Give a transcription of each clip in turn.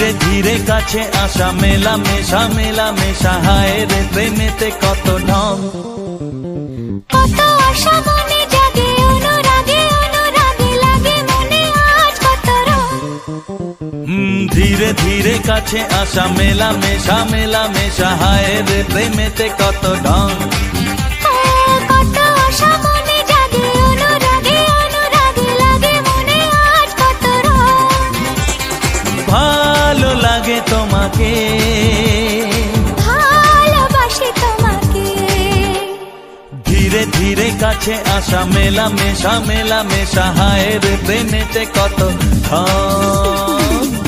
ধীরে ধীরে কাছে আসা মেলা মেশা হায় রে প্রেমেতে কত ঢং কত আশা মনে জাগে অনুরাগে লাগে মনে আজ কত রং ধীরে ধীরে কাছে আসা মেলা মেশা হায় রে প্রেমেতে কত ঢং কত আশা মনে জাগে অনুরাগে লাগে মনে আজ কত রং ভালো লাগে তোমাকে ভালোবাসি তোমাকে ধীরে ধীরে কাছে আসা মেলা মেশা হায় রে প্রেমেতে কত ঢং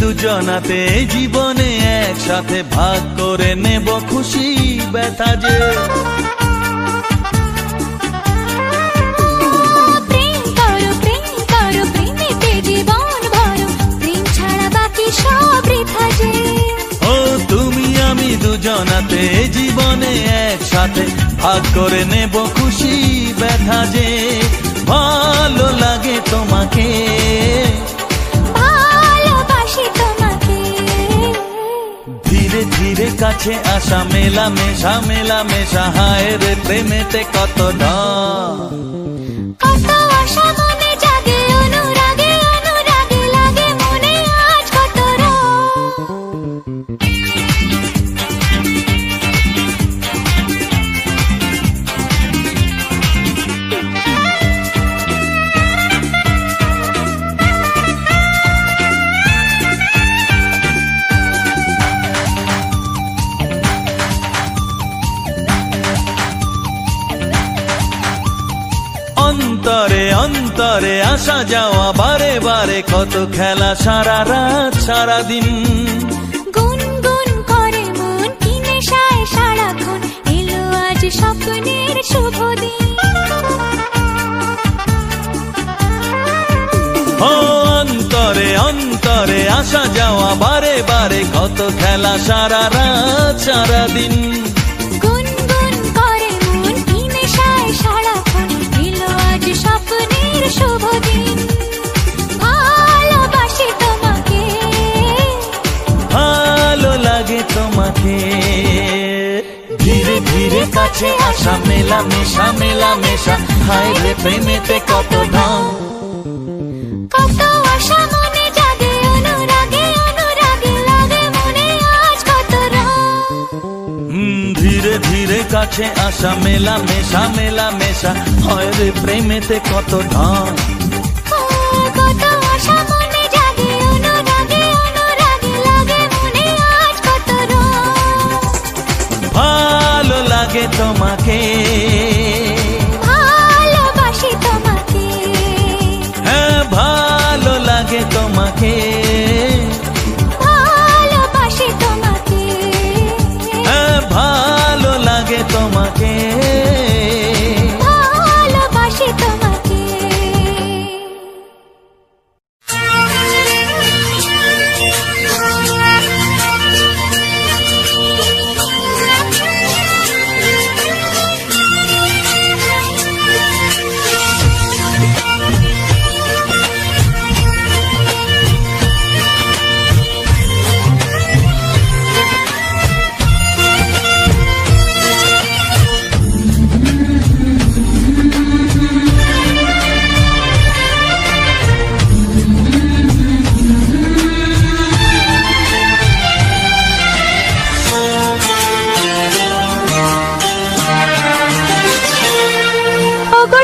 দুজনাতে জীবনে একসাথে ভাগ করে নেব খুশি ব্যথা যে প্রেম করো প্রেমেতে জীবন ভরো প্রেম ছাড়া বাকি সব বৃথা যে ও তুমি আমি দুজনাতে জীবনে একসাথে ভাগ করে নেব খুশি ব্যথা যে ভালো লাগে তোমাকে ধীরে ধীরে কাছে আসা মেলা মেশা হায় রে প্রেমেতে কত ঢং কত আশা মনে জাগে অনুরাগে লাগে মনে আজ কত রং অন্তরে অন্তরে আসা যাওয়া বারে বারে কত খেলা সারা রাত সারা দিন গুনগুন করে মন কি নেশায় সারাক্ষণ এলো আজ স্বপ্নের শুভ দিন ও অন্তরে অন্তরে আসা যাওয়া বারে বারে কত খেলা সারা রাত সারা দিন গুনগুন করে মন কি নেশায় সারাক্ষণ এলো আজ স্বপ্নের শুভ দিন ভালোবাসি তোমাকে ভালো লাগে তোমাকে ধীরে ধীরে কাছে আসা মেলা মেশা হায় রে প্রেমেতে কত ঢং কত আশা মনে জাগে অনুরাগে লাগে মনে আজ কত রং ধীরে ধীরে কাছে আসা মেলা মেশা হয় রে প্রেমেতে কত ঢং কত আশা মনে জাগে অনুরাগে লাগে মনে আজ কত রং ভালো লাগে তোমাকে ভালোবাসি তোমাকে হ্যাঁ ভালো লাগে তোমাকে ভালোবাসি তোমাকে হ্যাঁ ভালো লাগে তোমাকে ভালোবাসি তোমাকে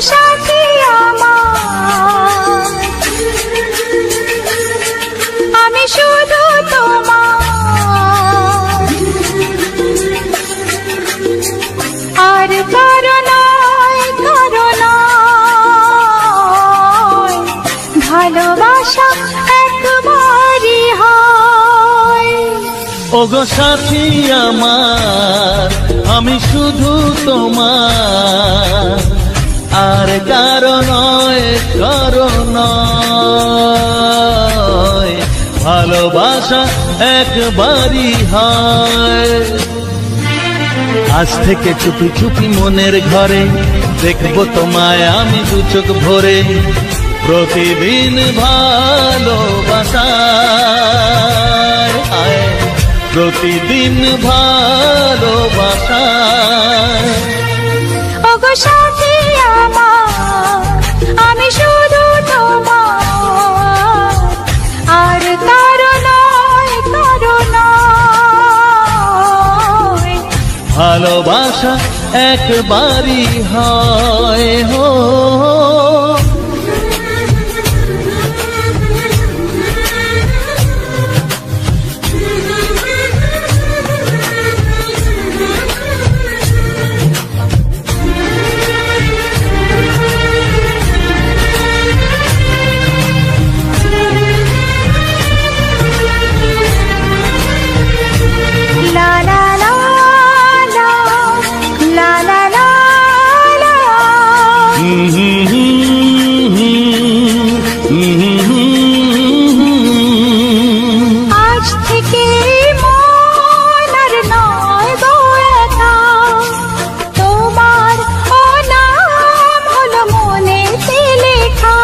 সাথী আমার আমি শুধু তোমার আর কারো নয় ওগো সাথী আমার, আমি শুধু তোমার, আর কারো নয়, কারো নয়। ভালোবাসা একবারই হয়। আজ থেকে চুপি চুপি মনের ঘরে দেখবো তোমায় আমি দু চোখ ভরে, প্রতিদিন ভালোবাসায়, প্রতিদিন ভালোবাসায়। ওগো সাথী আমার, আমি শুধু তোমার, আর কারো নয়, কারো নয়। ভালোবাসা একবারই হয় হো। আজ থেকে মন আর নয় গো একা, তোমার ও নাম হলো মনেতে লেখা।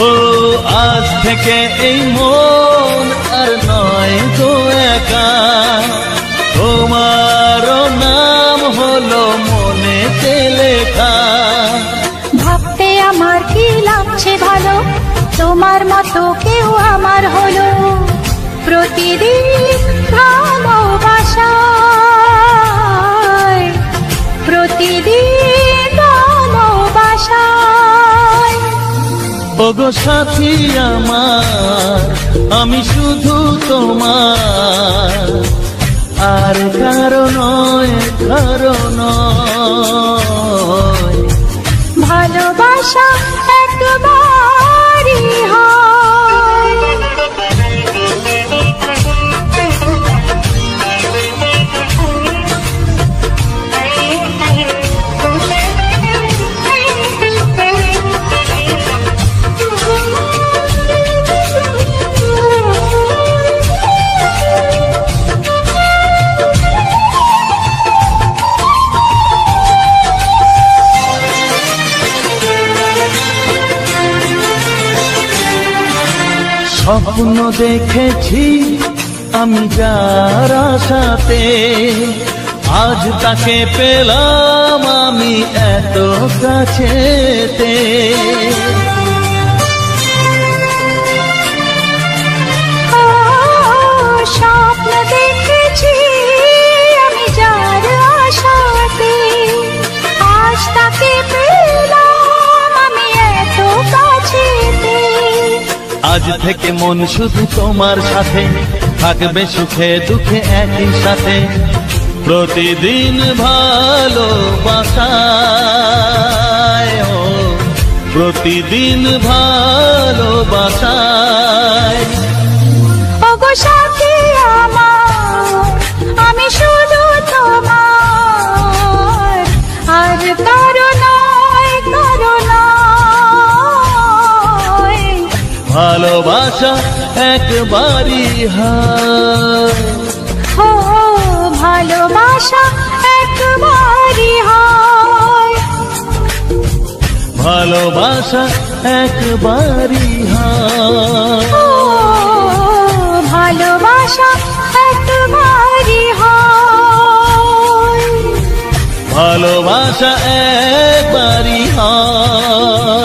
ও আজ থেকে এই মন আর নয় গো একা, তোমার নাম হলো মনেতে লেখা। ভাবতে আমার কি লাগছে ভালো, তোমার মতো কেউ আমার হলো। প্রতিদিন ভালোবাসায়, প্রতিদিন ভালোবাসায়। ওগো সাথী আমার, আমি শুধু তোমার, আর কারো নয়, কারো নয়। ভালোবাসা একবারই হয়। স্বপ্ন দেখেছি আমি যার আশাতে, আজ তাকে পেলাম আমি এত কাছেতে। স্বপ্ন দেখেছি আমি যার আশাতে, আজ তাকে পেলাম আমি এত কাছেতে। আজ থেকে মন শুধু তোমার সাথে, থাকবে সুখে দুঃখে একই সাথে, প্রতিদিন ভালোবাসায়, প্রতিদিন ভালোবাসায়। ওগো সাথী আমার, আমি শুধু তোমার, আর কারো নয়, কারো নয়। ভালোবাসা একবারই হয়। ও ভালোবাসা একবারই হয়। ভালোবাসা একবারই হয়। ও ভালোবাসা একবারই হয়। ভালোবাসা একবারই হয়।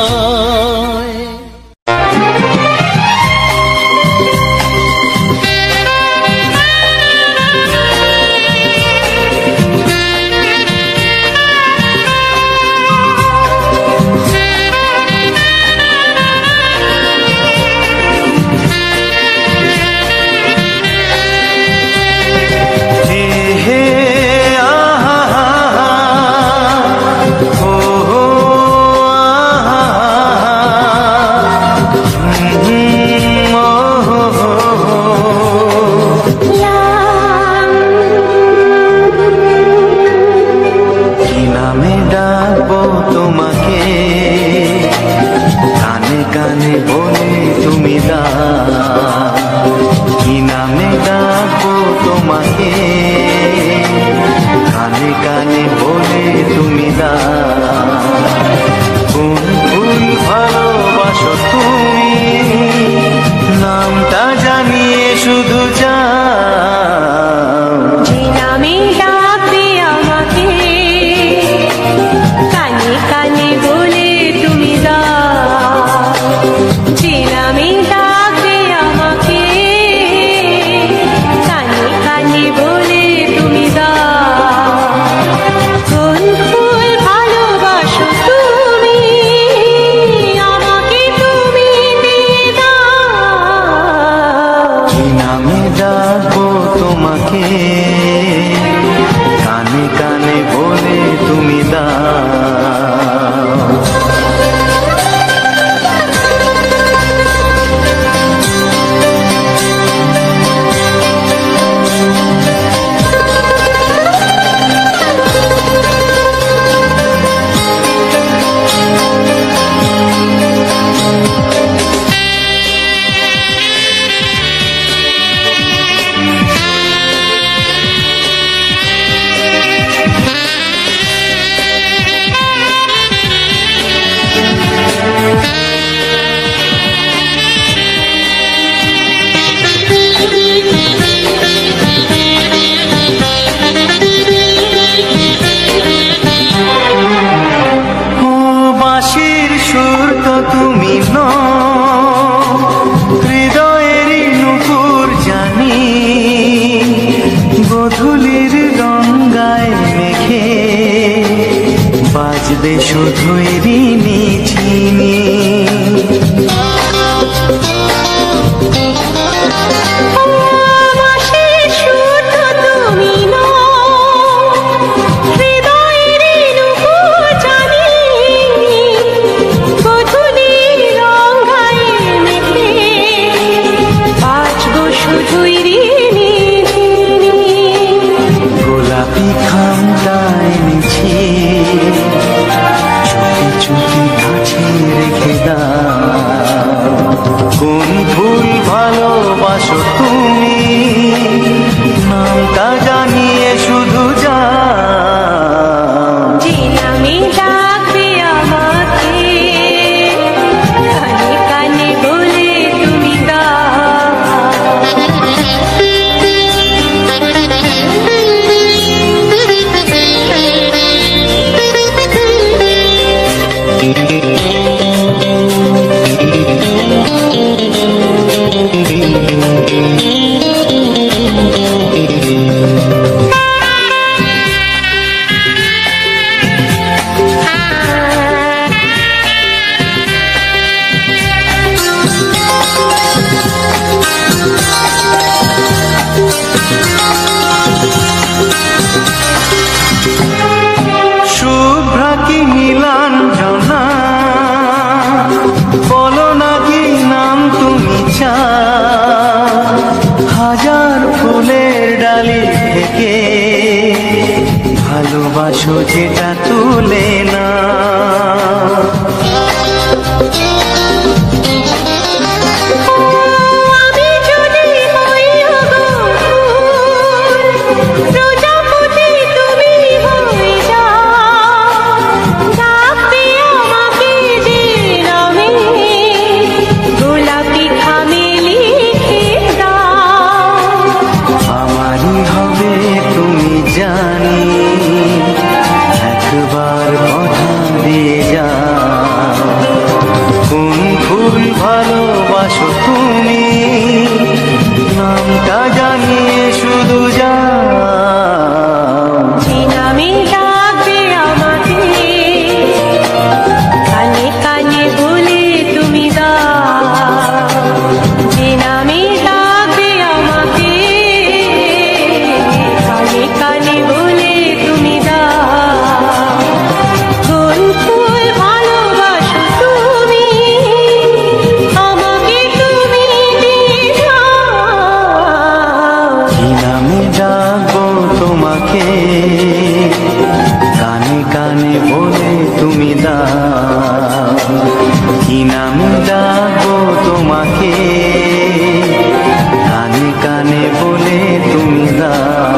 তোমাকে, কানে কানে বলে তুমি দাও কোন ফুল ভালোবাসো তুমি, নামটা জানিয়ে শুধু যাও। যে নামে ডাকবে আমাকে, কানে কানে বলে তুমি দাও। যে নামে ডাকবে আমাকে, কানে কানে বলে তুমি দাও। কোন ফুল ভালোবাসো তুমি, আমাকে তুমি দিয়ে দাও। কি নামে ডাকবো তোমাকে, কানে কানে বলে তুমি দাও। বাঁশির সুর তো তুমি নও, হৃদয়েরই নুপুর জানি, গোধূলির গঙ্গায় মেঘে বাজবে শুধুই ঋণী ঝিনি। গোলাপি খামটায় নিছি, চুপি চুপি কাছে রেখে দাও কোন ফুল ভালোবাসো তুমি, নামটা জানিয়ে শুধু যাও। যে নামে ডাকবে আমাকে, কানে কানে বলে তুমি শুভ্রা কি নীলাঞ্জনা, বলো না কি নাম তুমি চাও, হাজার ফুলের ডালি থেকে ভালোবাসো যেটা তুলে না। জানি একবার কথা দিয়ে যাও কোন ফুল ভালোবাসো তুমি, নামটা জানিয়ে শুধু যাও। যে নামে ডাকবে আমাকে, কানে কানে বলে তুমি দাও। যে নামে ডাকবে আমাকে, কানে কানে বলে তুমি দাও। কোন ফুল ভালোবাসো তুমি, আমাকে তুমি দিয়ে দাও। কি নামে ডাকবো তোমাকে, কানে কানে বলে তুমি দাও। কি নামে ডাকবো তোমাকে, কানে কানে বলে তুমি দাও।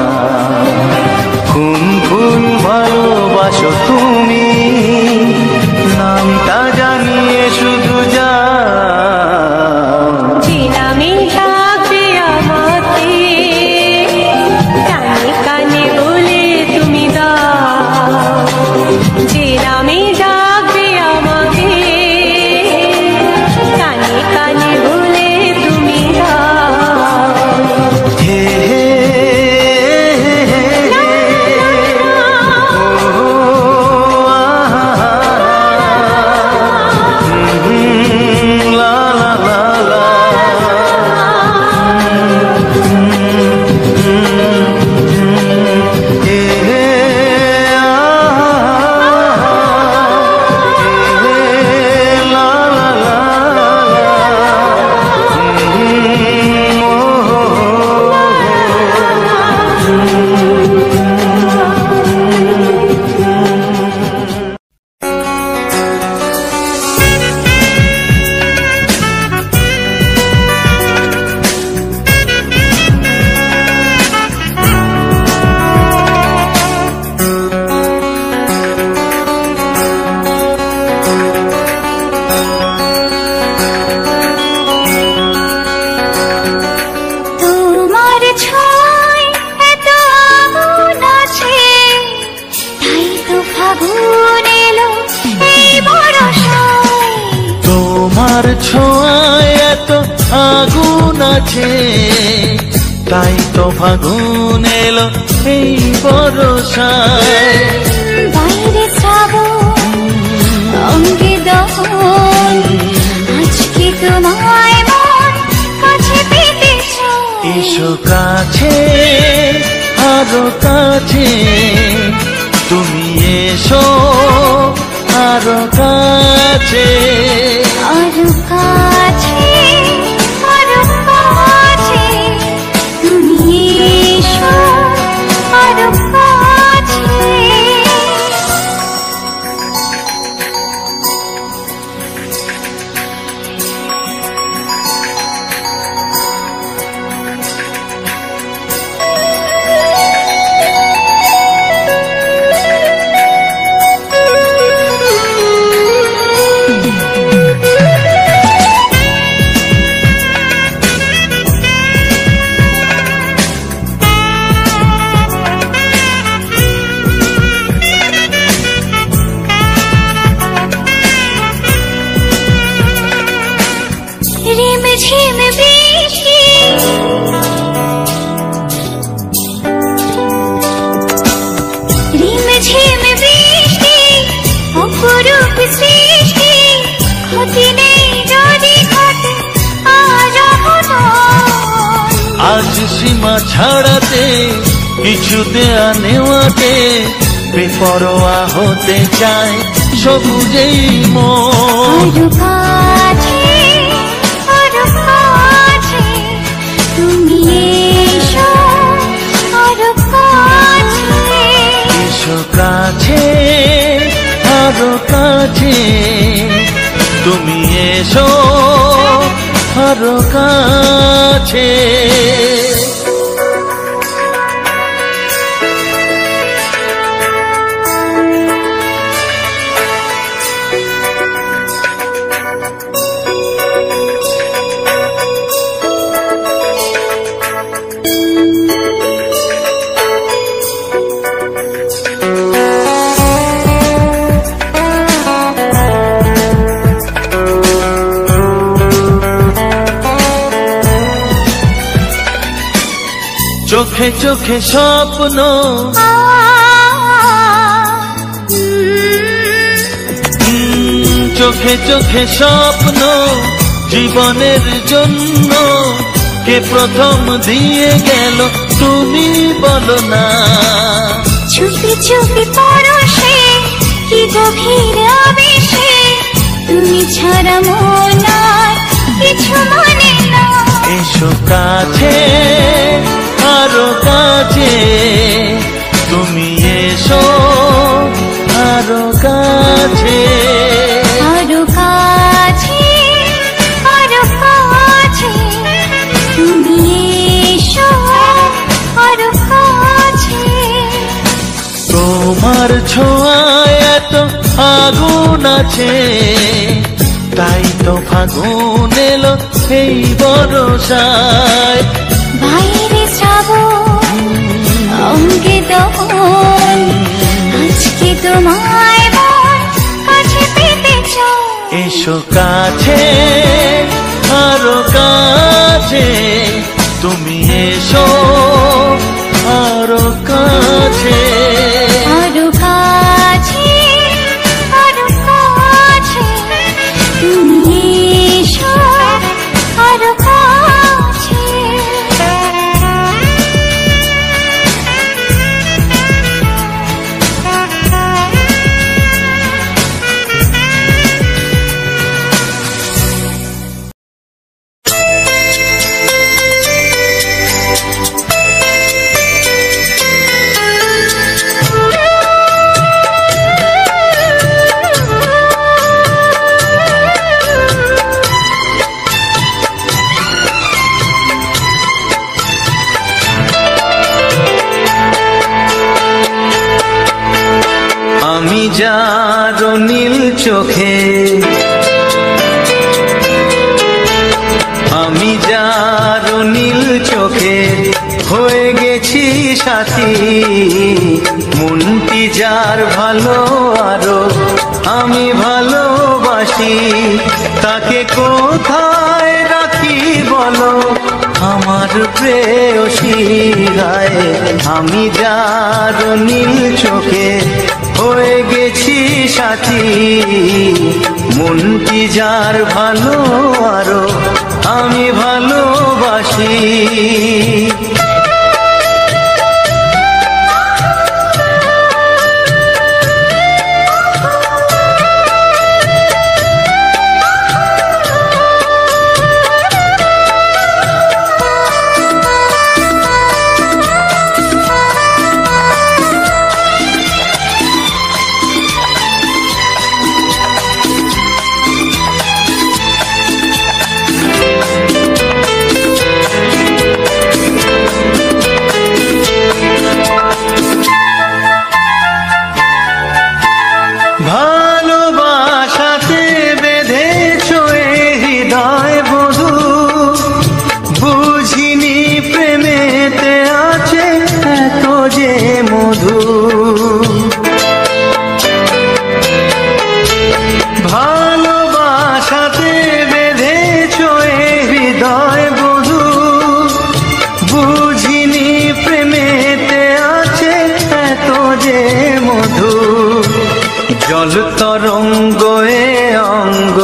তোমার ছোঁয়ায় এত আগুন আছে, তাই তো ফাগুন এলো এই বরষায়। বাইরে শ্রাবণ অঙ্গে দহন, আজকে তোমায় মন কাছে পেতে চায়। এসো কাছে আরো কাছে, তুমি এসো আরো কাছে। আরো কাছে, আরো কাছে, তুমি এসো আরো কাছে। ঝিম বৃষ্টি, রিম ঝিম বৃষ্টি, অপরূপ সৃষ্টি, ক্ষতি নেই যদি ঘটে আজ অঘটন। আজ সীমা ছাড়াতে, কিছু দেয়া নেওয়াতে, বেপরোয়া হতে চায় সবুজেই মন। আরো কাছে, আরো কাছে, তুমি এসো আরো কাছে। এসো কাছে আরো কাছে, তুমি এসো আরো কাছে। চোখে চোখে স্বপ্ন, চোখে চোখে স্বপ্ন, জীবনের জন্য কে প্রথম দিয়ে গেল তুমি বলো না। চুপি চুপি পরশে, কি গভীর আবেশে, তুমি ছাড়া মন আর কিছু মনে না। এসো কাছে আরো কাছে, তুমি এসো আরো কাছে। আরো কাছে, আরো কাছে, তুমি এসো আরো কাছে। তোমার ছোঁয়ায় এত আগুন আছে, তাই তো ফাগুন এলো এই বরষায়। বাইরে শ্রাবণ অঙ্গে দহন, আজকে তোমায় মন কাছে পেতে চায়। এসো কাছে আরো কাছে, তুমি এসো আরো কাছে। আরো কাছে, আরো কাছে, তুমি এসো আরো কাছে। আমি যার নীল চোখে, আমি যার নীল চোখে হয়ে গেছি সাথী। মনটি যার ভালো আরো আমি ভালোবাসি। বাসি তাকে কোথায় রাখি বলো আমার প্রেয়সী গায়ে আমি যার নীল চোখে হয়ে গেছি সাথী মনটি যার ভালো আরো আমি ভালোবাসি ভালোবাসাতে বেঁধেছ হৃদয় বধু বুঝিনি প্রেমেতে আছে এত যে মধু ভালোবাসাতে বেঁধেছ হৃদয় বধু বুঝিনি প্রেমেতে আছে এত যে মধু জল তরঙ্গ এ অঙ্গ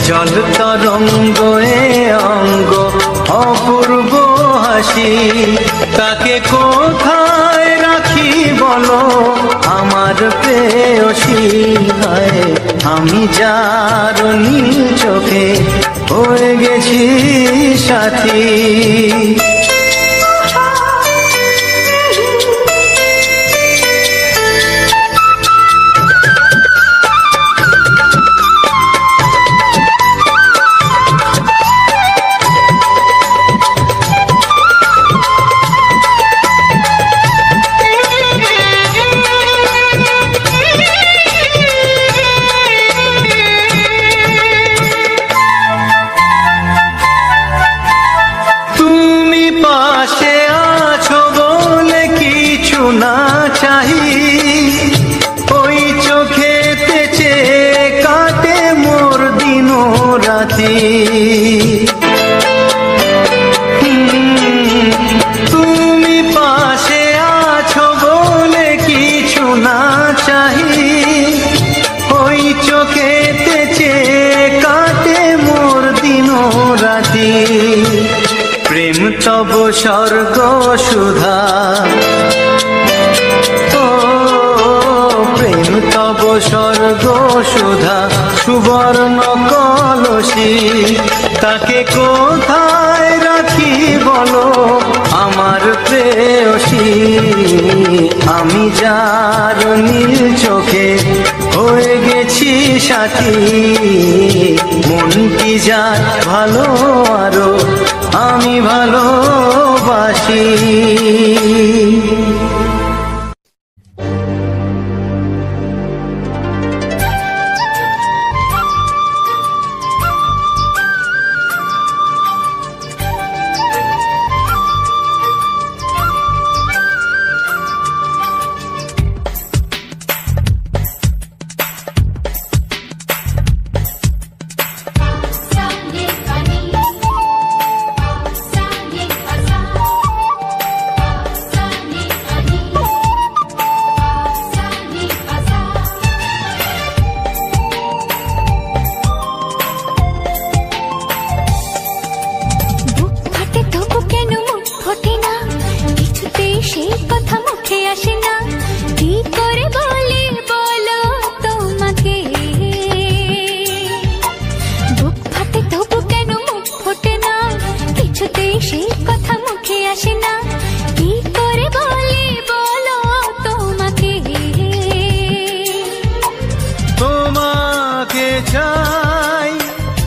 জল তরঙ্গ এ অঙ্গ অপূর্ব হাসি তাকে কোথায় রাখি বলো আমার প্রেয়সী হয় আমি যার নীল চোখে হয়ে গেছি সাথী পাশে আছো বলে কিছু না চাহি ওই চোখেতে চেয়ে কাটে মোর দিন রাতি তুমি পাশে আছো বলে কিছু না চাহি ওই চোখেতে চেয়ে কাটে মোর দিন রাতি প্রেম তব স্বর্গ সুধা ও প্রেম তব স্বর্গ সুধা সুবর্ণ কলসী তাকে কোথায় রাখি বলো আমার প্রেয়সী আমি যার নীল চোখে হয়ে গেছি সাথী মনটি যার ভালো আরো আমি ভালোবাসি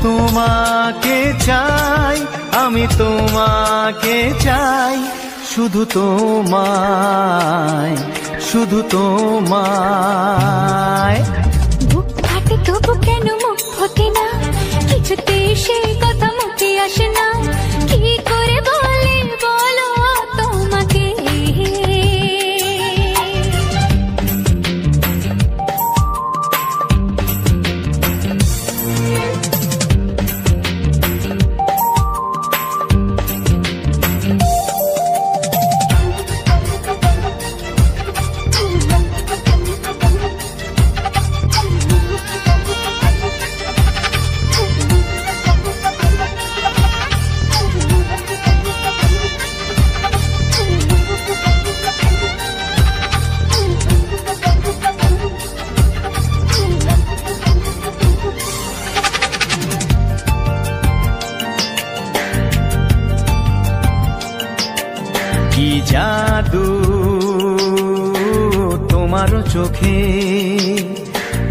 তোমাকে চাই আমি তোমাকে চাই শুধু তোমায় শুধু তোমায় বুক ফাটে তবু কেন মুখ ফোটে না কিছুতে সেই কথা মুখে আসে না কি করে বলে বলো তোমাকে কি জাদু তোমার চোখে,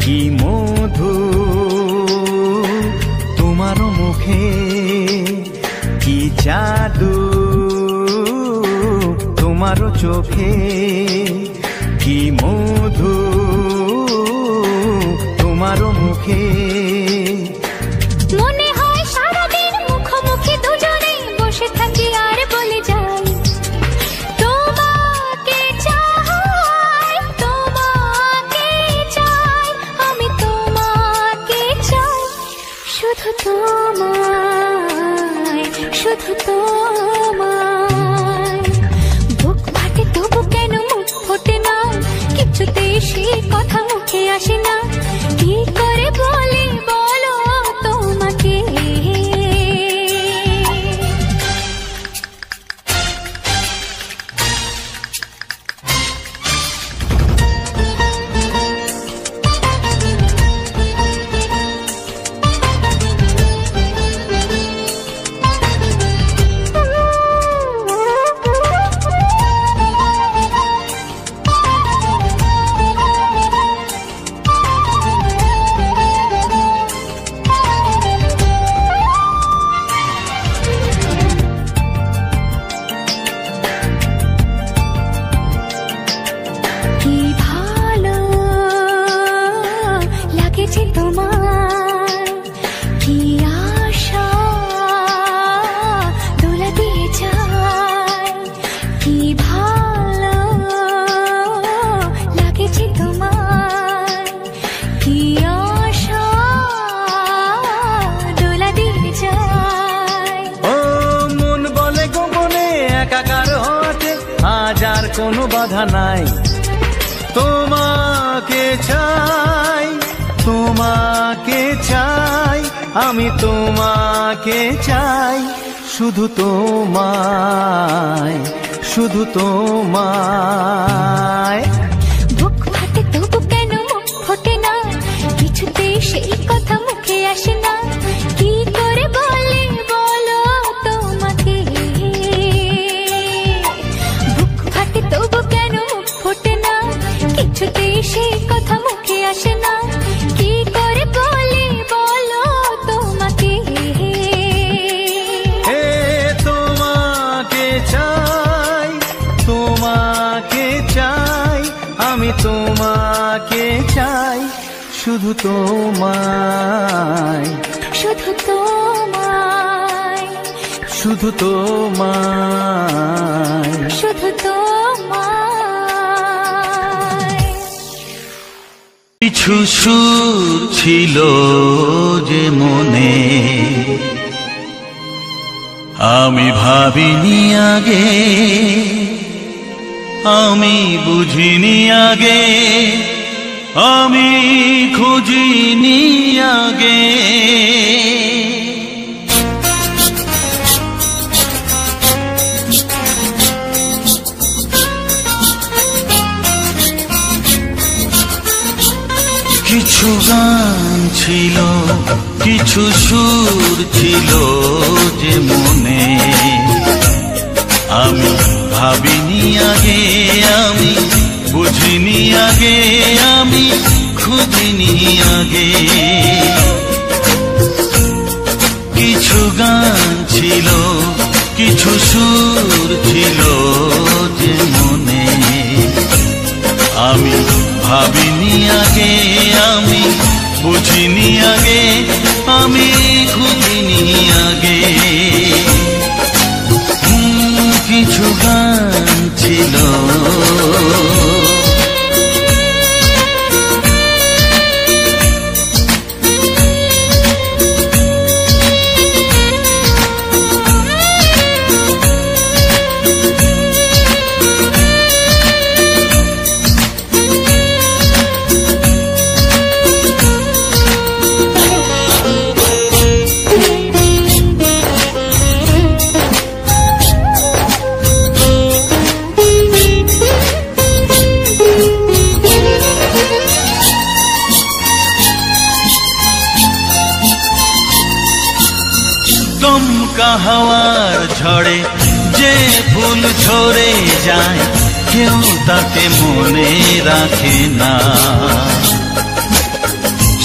কি মধু তোমার মুখে, কি জাদু তোমার চোখে, কি মধু তোমার মুখে। মনে হয় সারাদিন মুখোমুখি দুজনে বসে থাকি আর বলে যাই তোমাকে চাই, তোমাকে চাই, আমি তোমাকে চাই, শুধু তোমায়, শুধু তোমায়। বুক ফাটে তবু কেন মুখ ফোটে না, কিছুতে সে কথা মুখে আসে না, কি করে বলি বলো তোমাকে। কি ভালো লাগেছে তোমার, কি আশা দোলা দিয়ে যায়, কি ভালো লাগেছে তোমার, কি আশা দোলা দিয়ে যায়। ও মন বলে গোপনে একাকার হতে আজ আর কোনো বাধা নাই, তোমাকে চাই, তোমাকে চাই, আমি তোমাকে চাই, শুধু তোমায়, শুধু তোমায়। বুক ফাটে তবু কেন মুখ ফোটে না, কিছুতে সেই কথা মুখে আসে না, কি করে বলি বলো তোমাকে। বুক ফাটে তবু কেন মুখ ফোটে না, কিছুতে সেই কথা মুখে আসে না, কি করে বলি বলো তোমাকে। হে তোমাকে চাই, তোমাকে চাই, আমি তোমাকে চাই, শুধু তোমায়, শুধু তোমায়, শুধু তোমায়। শুধু তোমায়। কিছু সুর ছিল যে মনে, আমি ভাবিনি আগে, আমি বুঝিনি আগে, আমি খুঁজিনি আগে। কিছু গান ছিল, কিছু সুর ছিল যে মনে, আমি ভাবিনি আগে, আমি বুঝিনি আগে, আমি খুঁজিনি আগে। কিছু গান ছিল, কিছু সুর ছিল যে মনে, আমি ভাবিনি আগে, আমি বুঝিনি আগে, আমি খুঁজিনি আগে। কিছু গান ছিল, ঝড়ে যে ফুল ঝরে যায় কেউ তাকে মনে রাখে না।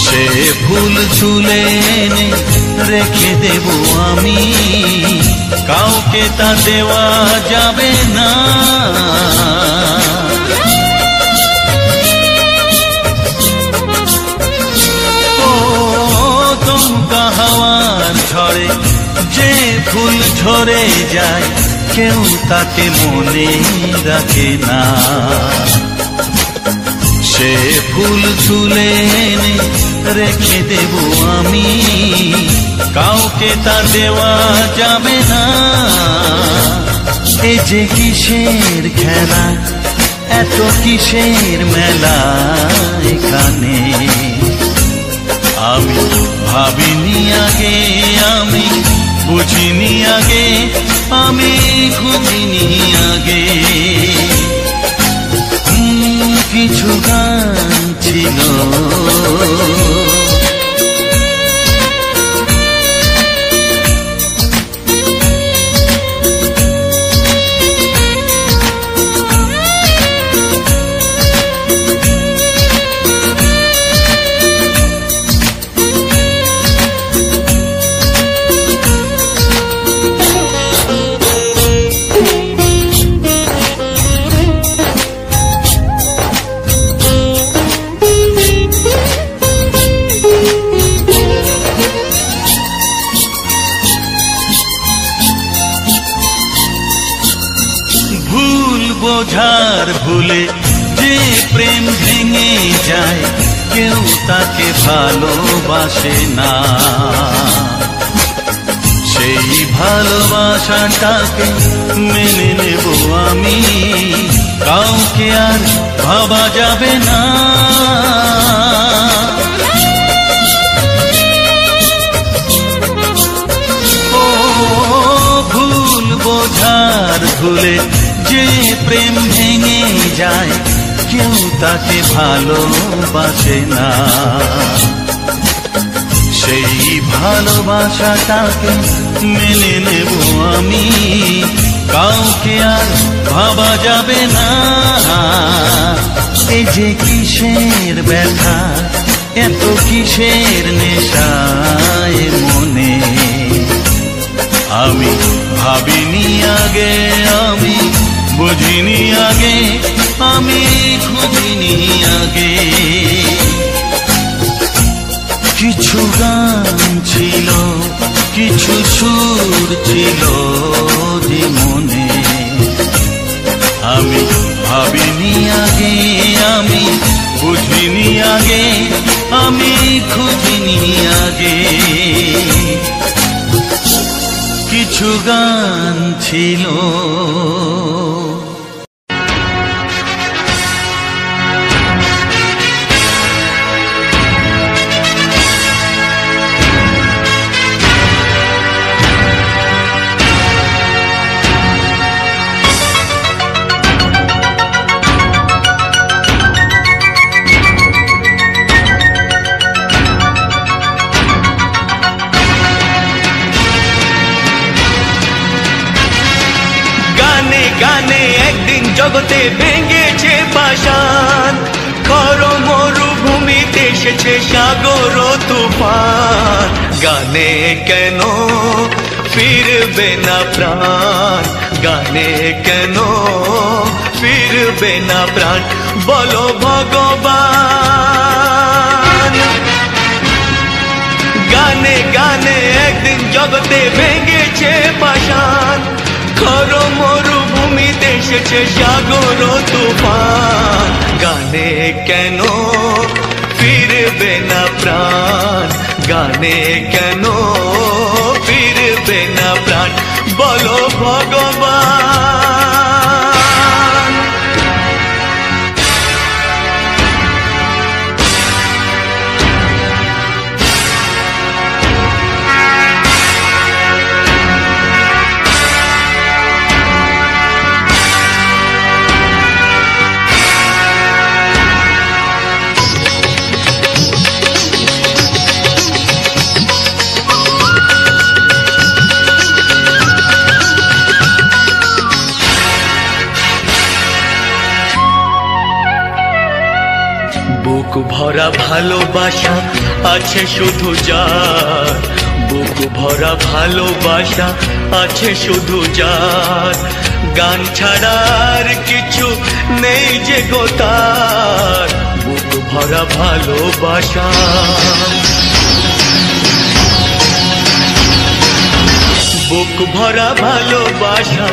সে ফুল তুলে এনে রেখে দেব আমি, কাউকে তা দেওয়া যাবে না। ও দমকা হাওয়ার ঝড়ে যে ফুল ঝরে যায় কেউ তাকে মনে রাখে না। সে ফুল তুলে এনে রেখে দেব আমি, কাউকে তা দেওয়া যাবে না। এ যে কিসের খেলা, এত কিসের মেলা এখানে, আমি ভাবিনি আগে, আমি বুঝিনি আগে, আমি খুঁজিনি আগে। কিছু গান ছিল বোঝার ভুলে যে প্রেম ভেঙে যায় কেউ তাকে ভালোবাসে না। সেই ভালোবাসাটাকে মেনে নেব আমি, কাউকে আর ভাবা যাবে না। ও ভুল বোঝার ভুলে যে প্রেম ভেঙে যায় কেউ তাকে ভালোবাসে না। সেই ভালোবাসাটাকে মেনে নেব আমি, কাউকে আর ভাবা যাবে না। এই যে কিসের ব্যথা, এত কিসের নেশায় মনে, আমি ভাবিনি আগে, আমি বুঝিনি আগে, আমি খুঁজিনি আগে। কিছু গান ছিল, কিছু সুর ছিল যে মনে, আমি ভাবিনি আগে, আমি বুঝিনি আগে, আমি খুঁজিনি আগে। কিছু গান ছিল জগতে ভেঙেছে পাষাণ, খর মরুভূমিতে এসেছে সাগর তুফান। গানে কেন ফিরবে না প্রাণ, গানে কেন ফিরবে না প্রাণ, বলো ভগবান। গানে গানে একদিন জগতে ভেঙেছে পাষাণ, খর মরুভূমিতে এসেছে সাগর তুফান। গানে কেন ফিরবে না প্রাণ, গানে কেন ফিরবে না প্রাণ, বলো ভগবান। ভরা ভালোবাসা আছে শুধু যার, বুক ভরা ভালোবাসা আছে শুধু যার, গান ছাড়ার কিছু নেই যে গো তার, বুক ভরা ভালোবাসা। বুক ভরা ভালোবাসা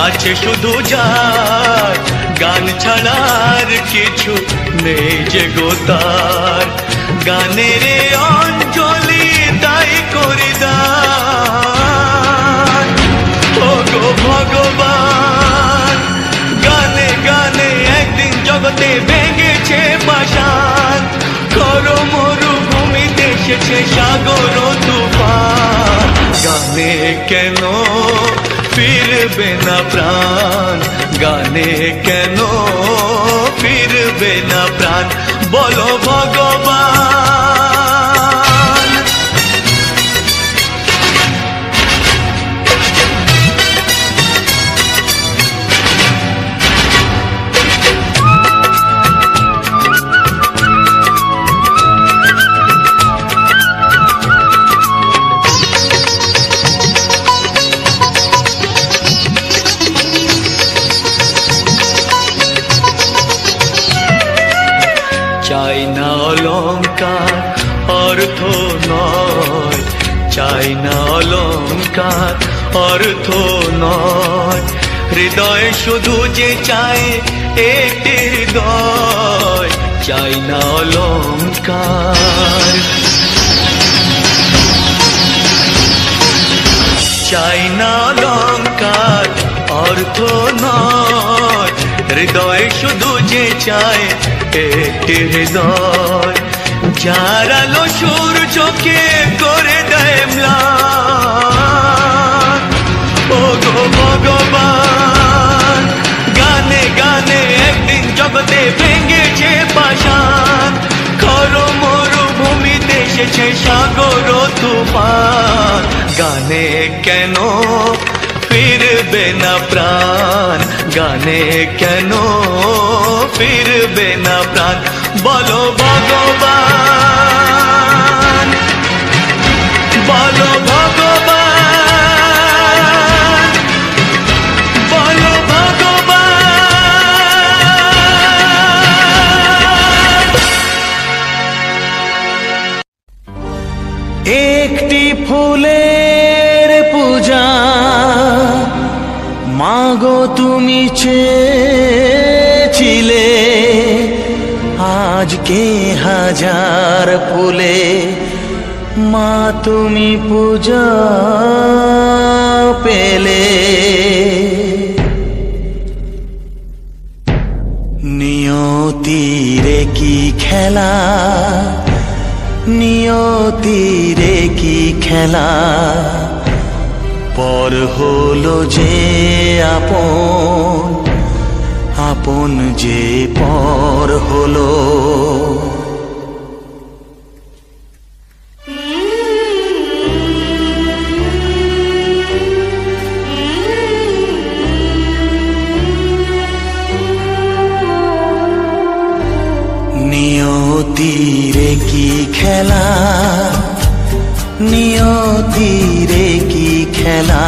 আছে শুধু যার, গান ছাড়ার কিছু নেই যে গো তার, গানের অঞ্জলি তাই করে দান ও গো ভগবান। গানে গানে একদিন জগতে ভেঙেছে পাষাণ, করো মরুভূমিতে এসেছে সাগর তুফান, গানে কেন ফিরবে না প্রাণ, গানে কেন ফিরবে না প্রাণ, বলো ভগবান। চাই না অলংকার অর্থ নয়, চাই না অলংকার অর্থ নয়, হৃদয় শুধু যে চাই একটি হৃদয়, চাই না অলংকার। চাই না অলংকার অর্থ নয়, হৃদয় শুধু যে চায় একটি হৃদয়, যার আলো সূর্যকে করে দেয় ম্লান ও গো ভগবান। গানে গানে একদিন জগতে ভেঙেছে পাষাণ, করো মরুভূমিতে এসেছে সাগর তুফান, গানে কেন ফিরবে না প্রাণ, গানে কেন ফিরবে না প্রাণ, বলো ভগবান, বলো ভগবান, বলো ভগবান। একটি ফুলের পূজা মাগো তুমি চেয়েছিলে, আজকে হাজার ফুলে মা তুমি পূজা পেলে। নিয়তিরে কি খেলা, নিয়তিরে কি খেলা, পর হলো যে আপন, আপন যে পর হলো। নিয়তিরে কি খেলা, নিয়তিরে কি খেলা,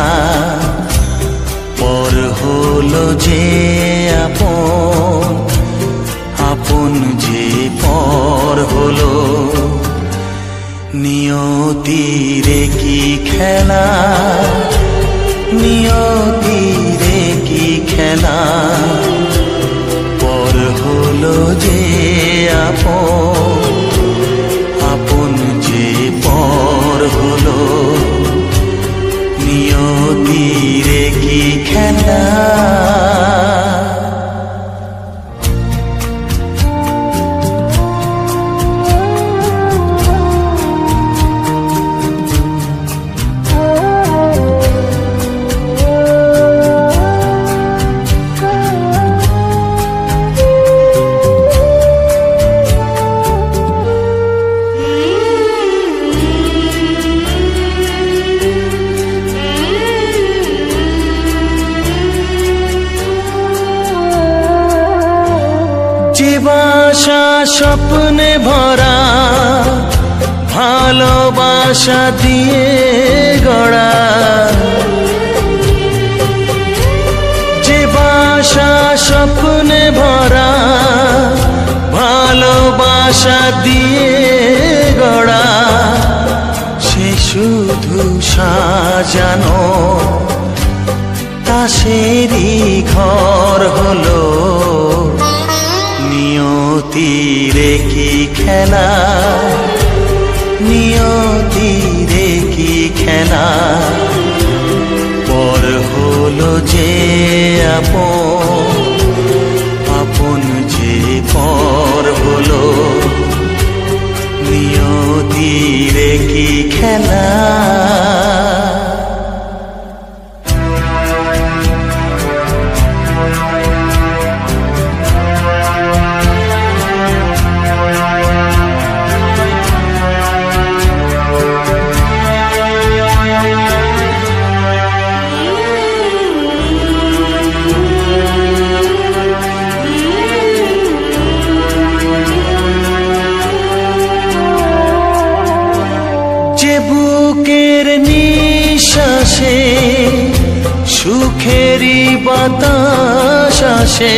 পর হলো যে আপন, আপন যে পর হলো। নিয়তিরে কি খেলা, নিয়তিরে কি খেলা, পর হলো যে আপন, আপন যে পর হলো। নিয়তিরে কি খেলা। যে বাসা স্বপ্নে ভরা ভালোবাসা দিয়ে গড়া, যে বাসা স্বপ্নে ভরা ভালোবাসা দিয়ে গড়া, সে শুধু সাজানো তাসেরই ঘর হলো। নিয়তিরে কি খেলা, নিয়তিরে কি খেলা, পর হলো যে আপন, আপন যে পর হলো। নিয়তিরে কি খেলা। বুকের নিঃশ্বাসে সুখেরই বাতাস আসে,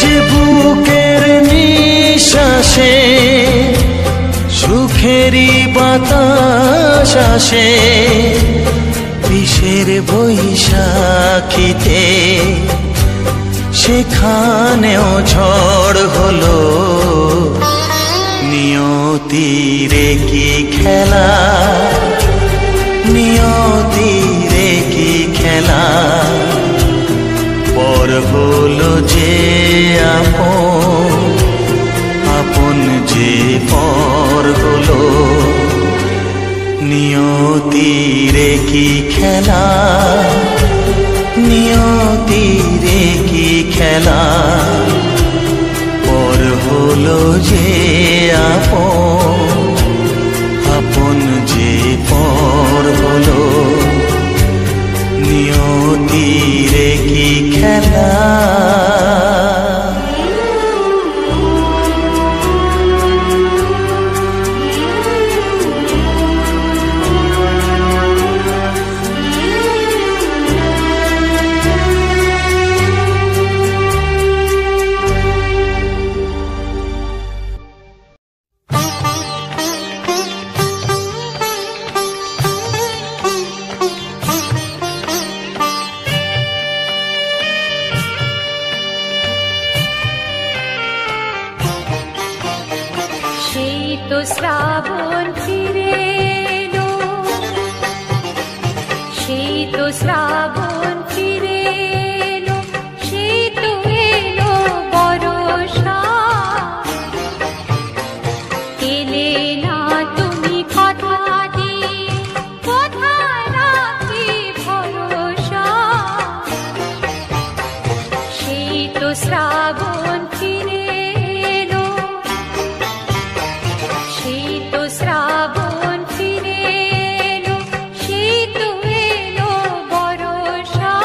যে বুকের নিঃশ্বাসে সুখেরই বাতাস আসে, বিষের বৈশাখীতে সেখানেও ঝড় হলো। নিয়তিরে কি খেলা, নিয়তিরে কি খেলা, পর হলো যে আপন, আপন যে পর হলো। নিয়তিরে কি খেলা, নিয়তিরে কি খেলা, পর হলো যে আপন, আপন যে পর হলো। নিয়তিরে কি খেলা। তো শ্রাবণ ফিরে এলো, সেই তো শ্রাবণ ফিরে এলো, সেই তো এলো বর্ষা। এলে না তুমি কথা দিয়ে, কোথায় রাখি ভরসা। সেই তো শ্রাবণ ফিরে এলো, সেই তো শ্রাবণ ফিরে এলো, সেই তো এলো বর্ষা।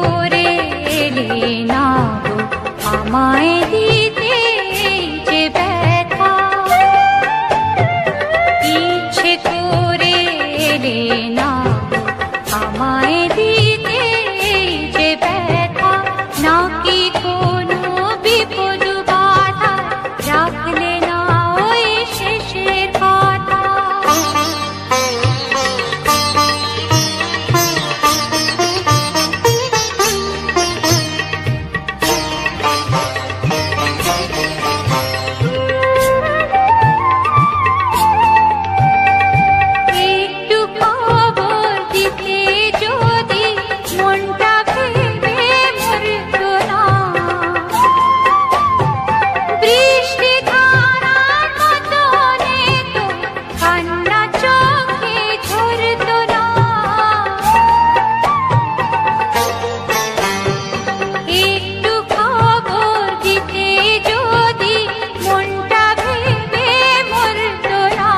করে এলে না গো আমায় দিতে যে ব্যথা, ইচ্ছে করে এলে না গো আমায় দিতে যে ব্যথা, নাকি কোনো বিপদ বাধা রাখলে না ওই শেষের কথা। একটু খবর দিতে যদি মনটা ভেবে মরতো না, বৃষ্টি ধারার মতো তো কান্না চোখে ঝরতো না। একটু খবর দিতে যদি মনটা ভেবে মরতো না,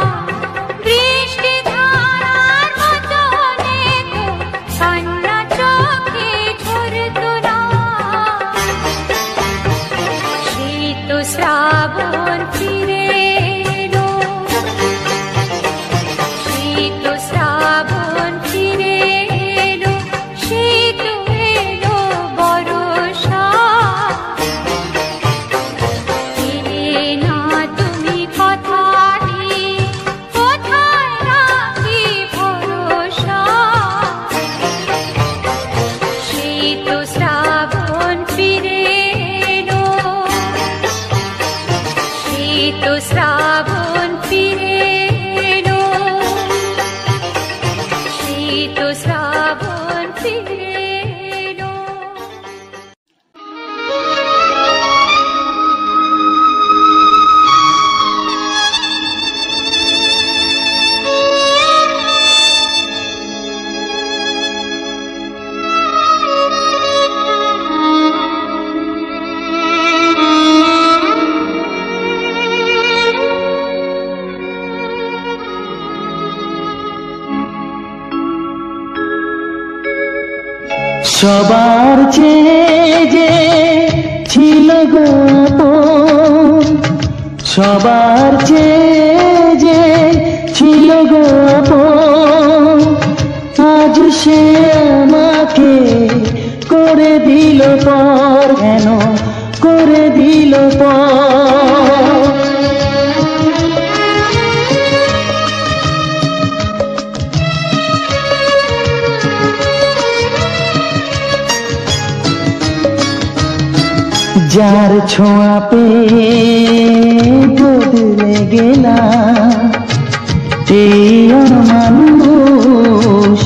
বৃষ্টি ধারার মতো তো কান্না চোখে ঝরতো না। শীত শ্রাবণ ফিরে এলো, শীত শ্রাবণ ফিরে এলো, শীত এলো বরষা। এলে না তুমি কথা দিয়ে, কোথায় রাখি ভরসা। শীত শ্রাবণ ফিরে এলো, শীত শ্রাবণ ফিরে এলো, শীত শ্রাবণ ফিরে এলো। সবার চেয়ে যে ছিল গো আপন, সবার চেয়ে যে ছিল গো আপন, আজ সে আমাকে করে দিল পর, কেন করে দিল পর। যার ছোঁয়া পেয়ে বদলে গেলাম, এই মানুষ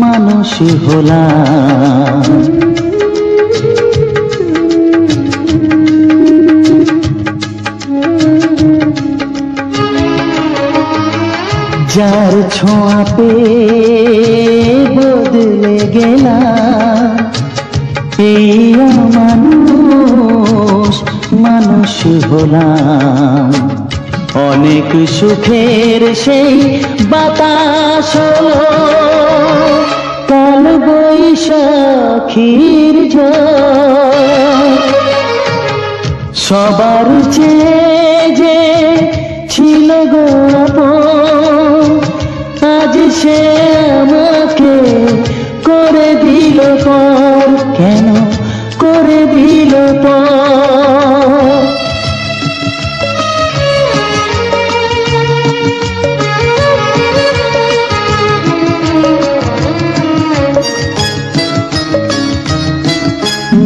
মানুষ হলাম। যার ছোঁয়া পেয়ে বদলে গেলাম, এই মানুষ মানুষ হলাম। অনেক সুখের সেই বাতাস হলো, কাল বৈশাখীর ঝড়। সবার চেয়ে যে ছিল গো আপন, আজ সে আমাকে করে দিল পর, কেন করে দিল পর।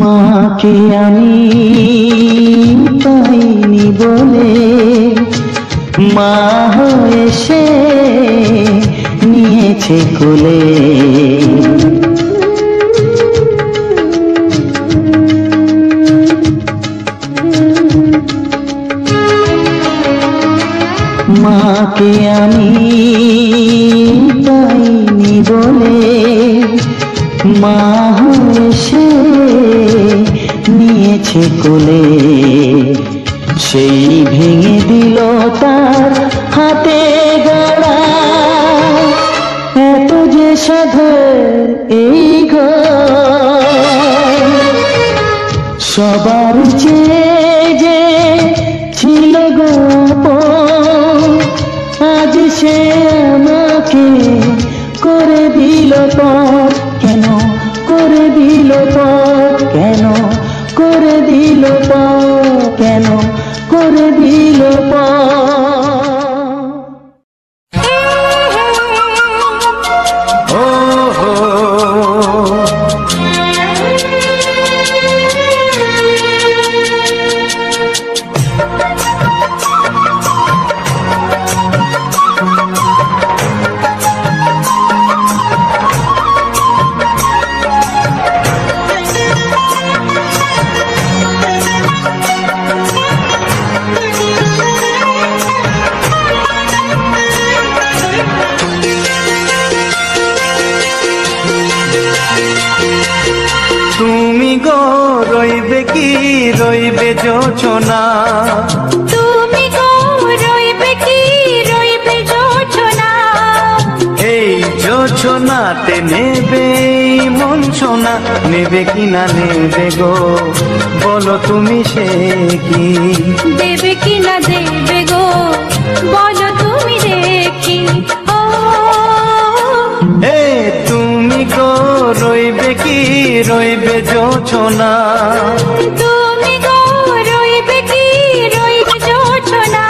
মাকে আমি পাইনি বলে, মা হয়ে সে নিয়েছে কোলে। মাকে আমি পাইনি বলে, মা হয়ে সে নিয়েছে কোলে। সেই ভেঙে দিল তার হাতে গড়া, এত যে সাধের এই ঘর। সবার চেয়ে যে ছিল গপ, আজ সে আমাকে করে দিল পর। কেন করে দিল পর? কেন করে দিল পর? কেন করে দিল পর? তুমি গো রইবে কি রইবে যোচনা, তুমি গো রইবে কি রইবে যোচনা, এই যোচনাতে নেবে মন সোনা, নেবে কি না নেবে গো বলো তুমি সে কি? দেবে কি না দেবে গো বলো তুমি দেখি। ও এ তুমি গো রইবে কি রইবে যোচনা, তুমি গো রইবে কি রইবে যোচনা।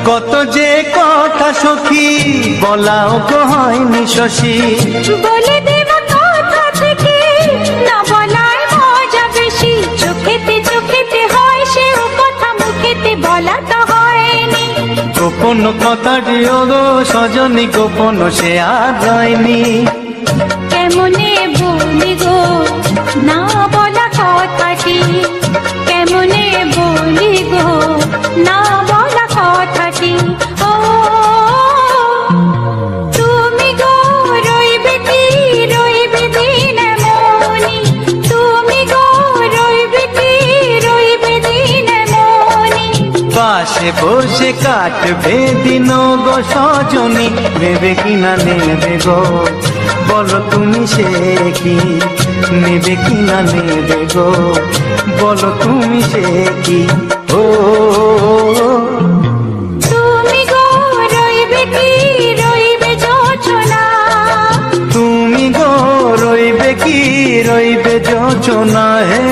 কত যে কথা সখী বলাও তো হয়নি শশী, বলে দেব কথা থেকে না বলার মজা বেশি। চোখেতে চোখেতে হয় সেও কথা, মুখেতে বলা তো হয়নি। গোপন কথাটি গো সজনী গোপন সে আর হয়নি। কেমনে বলি গো না বলা কথাটি, কেমনে বলি গো না বলা কথাটি। ও তুমি গো রইবে কি রইবে দিন মনি, তুমি গো রইবে কি রইবে দিন মনি। পাশে বসে কাটবে দিন গো সজনী, নেবে কি না নেবে গো বলো তুমি সে কি? নেবে কি না নেবে গো বলো তুমি সে কি? ও তুমি গো রইবে কি রইবে যোচনা, তুমি গো রইবে কি রইবে যোচনা। হে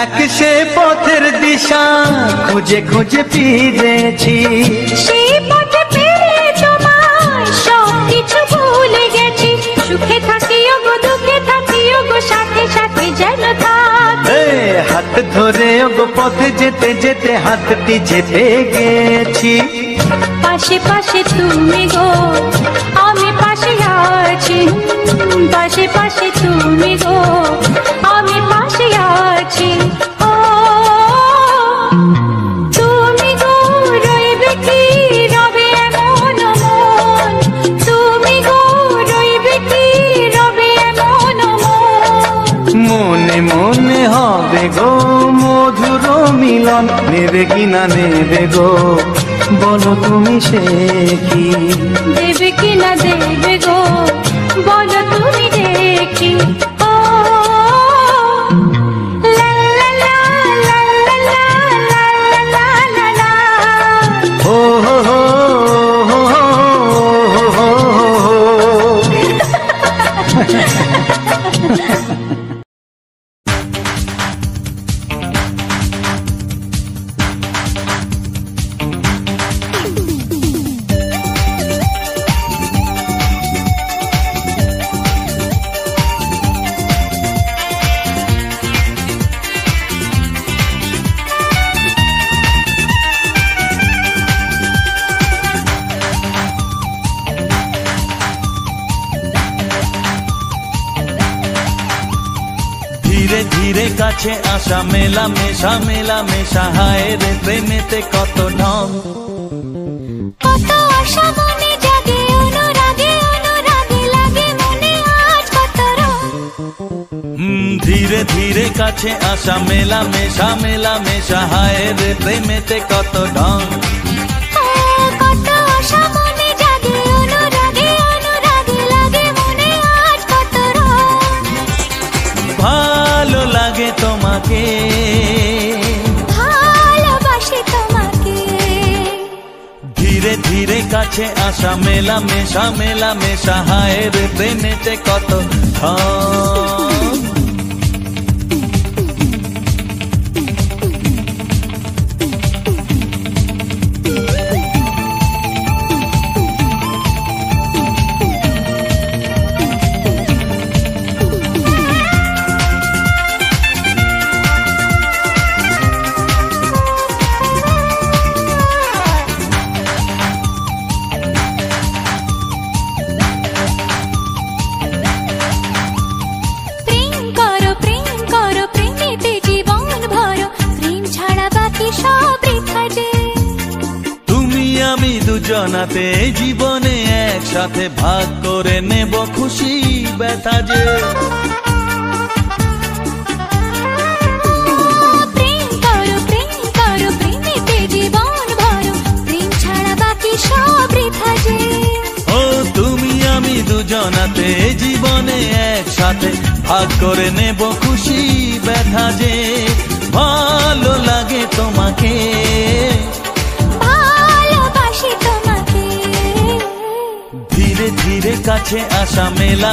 এক সে পথের দিশা খুঁজে খুঁজে ফিরেছি, সেই পথে পেয়ে তোমায় সব কিছু ভুলে গেছি। সুখে থাকিও গো দুঃখে থাকিও গো সাথে সাথে যেন থাক। এ হাত ধরে গো পথে যেতে যেতে হাতটি চেপে গেছি। পাশে পাশে তুমি গো আমি পাশে আছি, পাশে পাশে তুমি গো আমি পাশে আছি। ও তুমি গো রইবে কি রবে এমন মন, তুমি গো রইবে কি রবে এমন মন। মনে মনে হবে গো মধুর মিলন, নেবে কি না নেবে গো বলো তুমি সে কি? দেবে কি না দেবে গো বলো তুমি দেখি। ও লা লা লা লা লা লা লা লা লা কাছে আসা মেলা মেশা হায় রে প্রেমেতে কত ঢং। কত আশা মনে জাগে অনুরাগে লাগে মনে আজ কত রং। ধীরে ধীরে কাছে আসা মেলা মেশা হায় রে প্রেমেতে কত ঢং। কত আশা মনে জাগে অনুরাগে লাগে মনে আজ কত রং। ভালো লাগে তোমাকে, ভালোবাসি তোমাকে। ধীরে ধীরে কাছে আসা মেলা মেশা হায় রে প্রেমেতে কত ঢং। আমি দুজনাতে জীবনে একসাথে ভাগ করে নেব খুশি ব্যথা যে। প্রেম করো প্রেমেতে জীবন ভরো, প্রেম ছাড়া বাকি সব বৃথা যে। ও তুমি আমি দুজনাতে জীবনে একসাথে ভাগ করে নেব খুশি ব্যথা যে। ভালো লাগে তোমাকে, ধীরে ধীরে কাছে আসা মেলা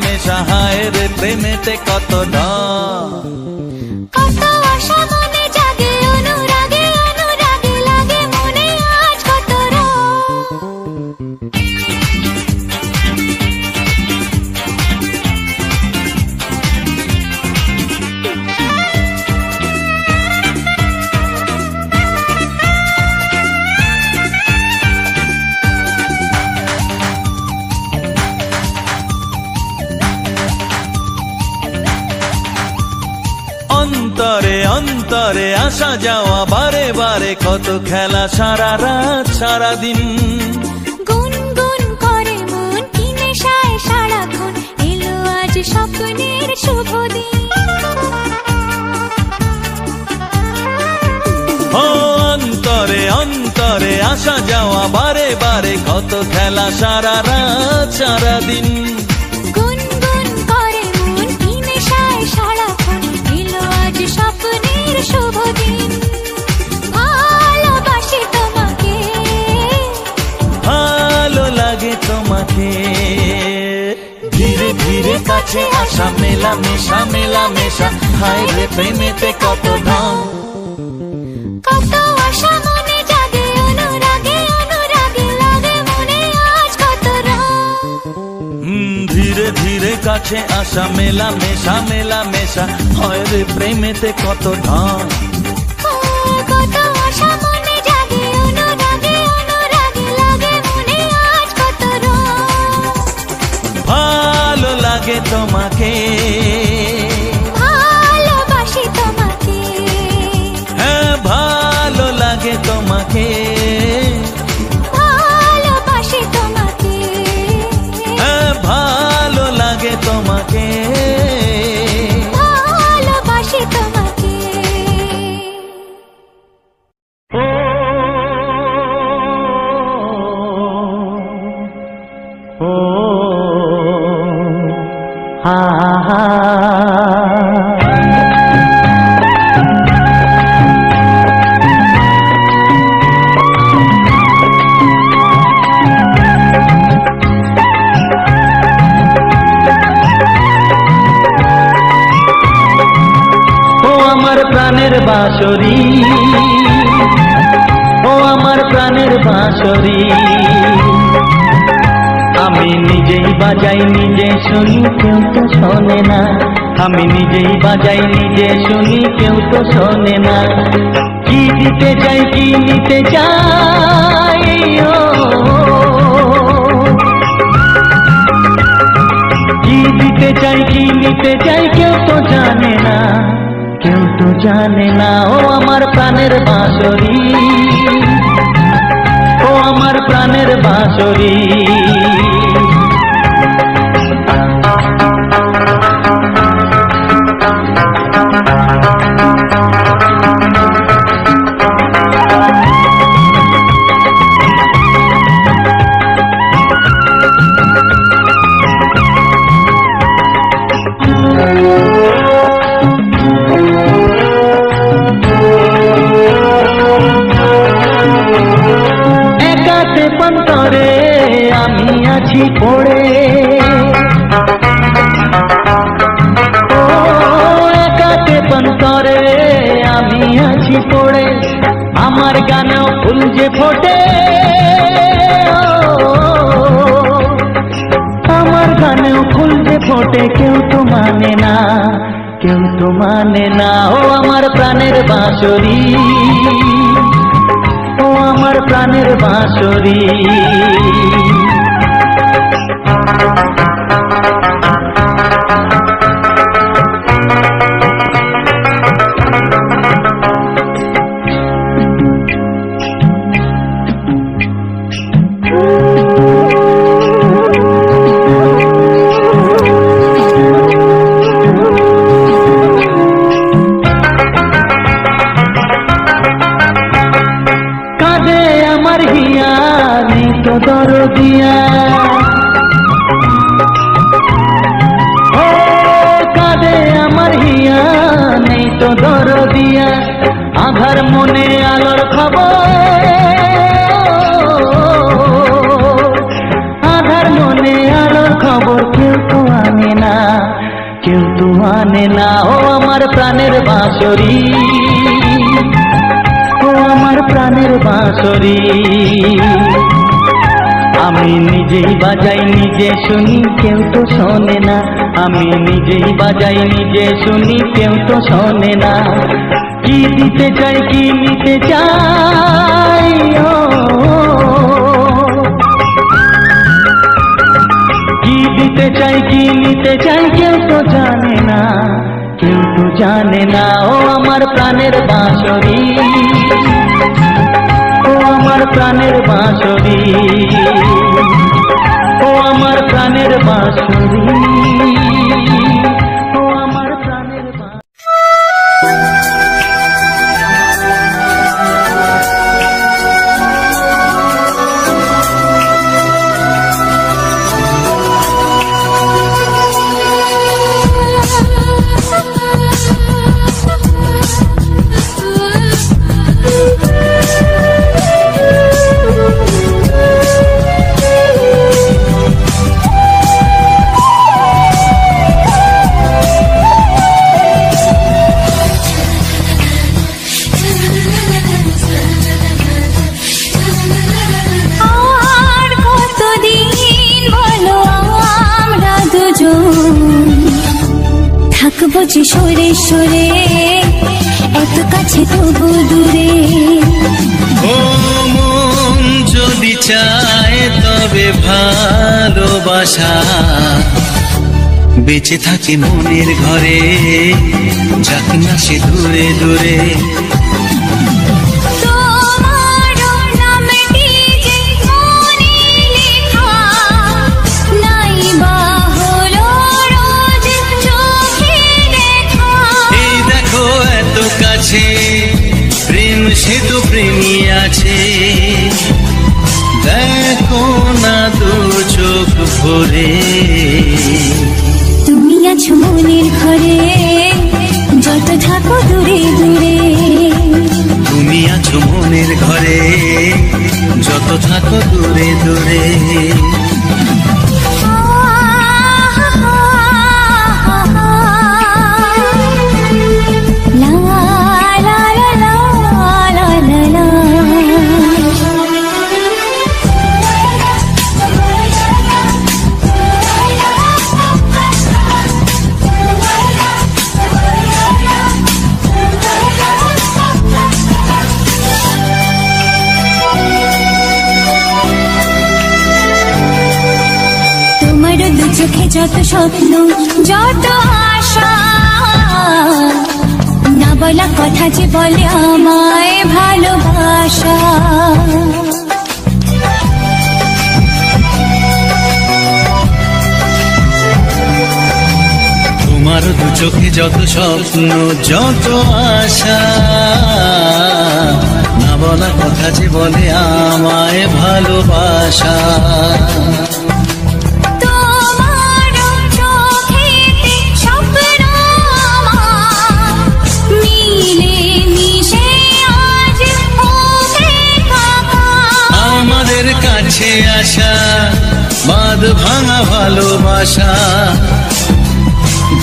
মেশা হায় রে প্রেমেতে কত ঢং। কত আশা মনে জাগে অনুরাগে লাগে মনে আজ কত রং। অন্তরে অন্তরে আসা যাওয়া বারে বারে কত খেলা সারা রাত সারা দিন। গুনগুন করে মন কি নেশায় সারাক্ষণ, এলো আজ স্বপ্নের শুভ দিন। ও অন্তরে অন্তরে আসা যাওয়া বারে বারে কত খেলা সারা রাত সারা দিন। গুনগুন করে মন কি নেশায় সারাক্ষণ, এলো আজ স্বপ্নের শুভ দিন। ভালোবাসি তোমাকে, ভালো লাগে তোমাকে, ধীরে ধীরে কাছে আসা মেলা মেশা হায় রে প্রেমেতে কত ঢং। কত আশা মনে জাগে অনুরাগে লাগে মনে আজ কত রং। ধীরে ধীরে কাছে আসা মেলা মেশা হয় রে প্রেমেতে কত ঢং। কত আশা মনে জাগে অনুরাগে লাগে মনে আজ কত রং। ভালো লাগে তোমাকে, ভালোবাসি তোমাকে, হ্যাঁ ভালো লাগে তোমাকে, ভালোবাসি তোমাকে, হ্যাঁ ভালো লাগে তোমাকে, ভালোবাসি তোমাকে। ও হা হা প্রাণের বাঁশরি, ও আমার প্রাণের বাঁশরি, আমি নিজেই বাজাই নিজে শুনি কেউ তো শোনে না, আমি নিজেই বাজাই নিজে শুনি কেউ তো শোনে না। কি দিতে চাই কি নিতে চাই, কি দিতে চাই কি নিতে চাই কেউ তো জানে না, কেউ তো জানে না। ও আমার প্রাণের বাঁশরি, ও আমার প্রাণের বাঁশরি। পন্তরে আমি আছি পড়ে, ও একাতে পন্তরে আমি আছি পড়ে। আমার গানেও ফুল যে ফোটে, আমার গানেও ফুল যে ফোটে, কেউ তো মানে না, কেউ তো মানে না। ও আমার প্রাণের বাঁশরি, ও আমার প্রাণের বাঁশরি। দরদিয়া ও কাঁদে আমার হিয়া, নেই তো দরদিয়া। আধার মনে আলোর খবর, আধার মনে আলোর খবর, কেউ তো আনে না, কেউ তো আনে না। ও আমার প্রাণের বাঁশরি, ও আমার প্রাণের বাঁশরি। আমি নিজেই বাজাই নিজে শুনি, কেউ তো শোনে না। আমি নিজেই বাজাই নিজে শুনি, কেউ তো শোনে না। কি দিতে চাই কি নিতে চাই, কি দিতে চাই কি নিতে চাই, কেউ তো জানে না, কেউ তো জানে না। ও আমার প্রাণের বাঁশরি, ও আমার প্রাণের বাঁশরি, ও আমার প্রাণের বাঁশরি, ও আমার প্রাণের থাকবো যে সরে সরে, এত কাছে তবু দূরে। ও মন যদি চায় তবে ভালোবাসা বেঁচে থাকে মনের ঘরে, যাক না সে দূরে দূরে। প্রেম সে তো প্রেমী আছে, দেখো না দু চোখ ভরে। তুমি আছো মনের ঘরে, যত থাকো দূরে দূরে। তুমি আছো মনের ঘরে, যত থাকো দূরে দূরে। যত স্বপ্ন যত আশা, না বলা কথা যে বলে আমায় ভালোবাসা। তোমার দু চোখে যত স্বপ্ন যত আশা, না বলা কথা যে বলে আমায় ভালোবাসা। আমাদের কাছে আসা বাঁধ ভাঙা ভালোবাসা,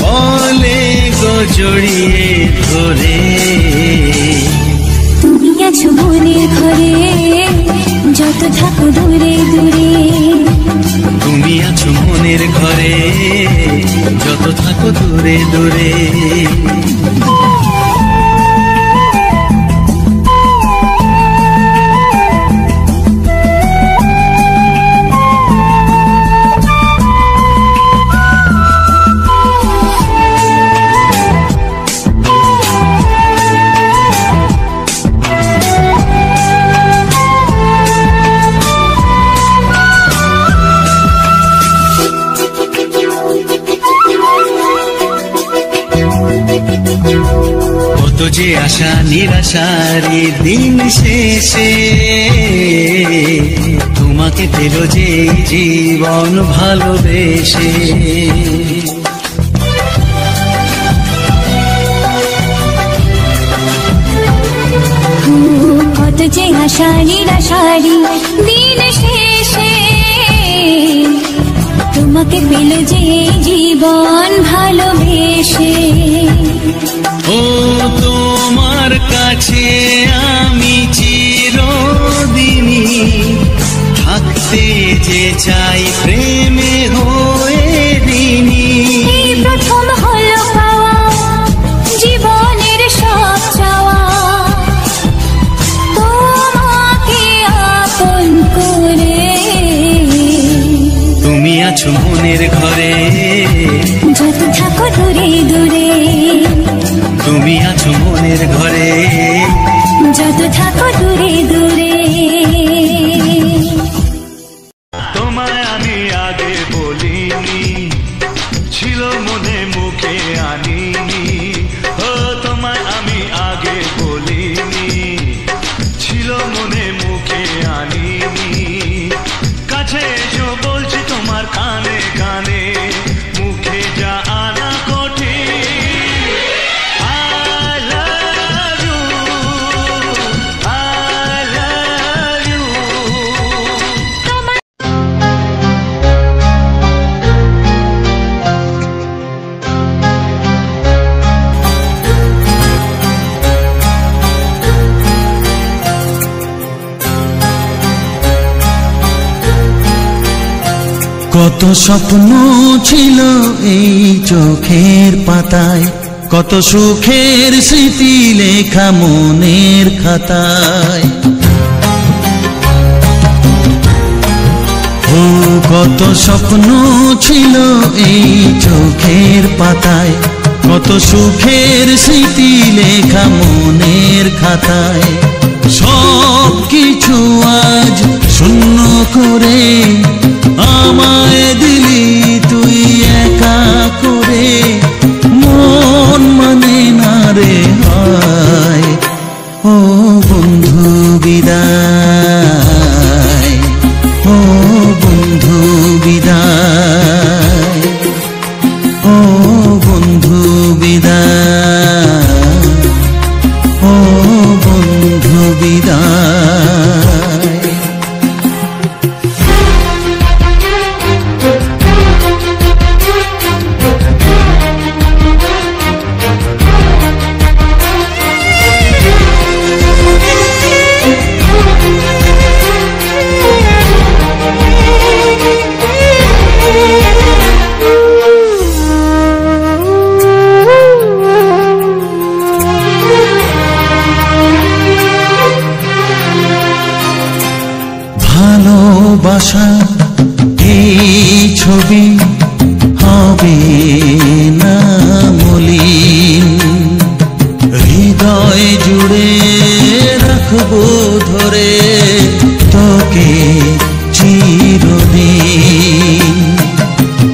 বলে গো জড়িয়ে ধরে। তুমি আছো মনের ঘরে যত থাকো দূরে দূরে, তুমি আছো মনের ঘরে যত থাকো দূরে দূরে। কত যে আশা নিরাশারি দিন শেষে, তোমাকে পেল যে জীবন ভালোবেসে। কত যে আশা নিরাশারি দিন শেষে, তোমাকে পেল যে জীবন ভালোবেসে। ও তোমার কাছে আমি চিরদিনই থাকতে যে চাই প্রেমে হয়ে দিনই। এই প্রথম হলো পাওয়া জীবনের সব চাওয়া, তোমাকে আপন করে। তুমি আছো মনের ঘরে যত থাকো দূরে দূরে, তুমি আছো মনের ঘরে যত থাকো দূরে দূরে। তোমায় আমি আগে বলিনি, ছিল মনে মুখে আনিনি। ও তোমায় আমি আগে বলিনি, ছিল মনে মুখে আনিনি। কাছে এসো বলছি তোমার কানে কানে, মুখে যা আনা কঠিন। I love you, I love you। কত স্বপ্ন ছিল এই চোখের পাতায়, কত সুখের স্মৃতি লেখা মনের খাতায়। ও কত স্বপ্ন ছিল এই চোখের পাতায়, কত সুখের স্মৃতি লেখা মনের খাতায়। সব কিছু আজ শূন্য করে আমায় দিলি তুই একা করে। মন মানে না রে হায়, ও বন্ধু বিদায়, ও বন্ধু বিদায়, ও বন্ধু বিদায়, ও বন্ধু বিদায়। ভালোবাসা এই ছবি রাখবো ধরে তোকে চিরদিন।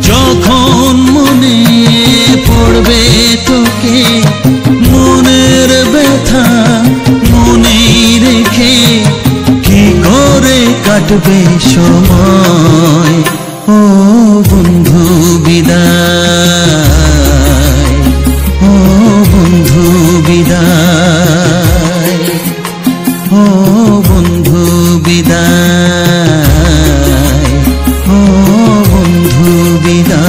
যখন মনে পড়বে তোকে মনের ব্যথা মনে রেখে কি করে কাটবে সময়। ও বন্ধু বিদায়, ও বন্ধু বিদায়, ও বন্ধু বিদায়, ও বন্ধু বিদায়।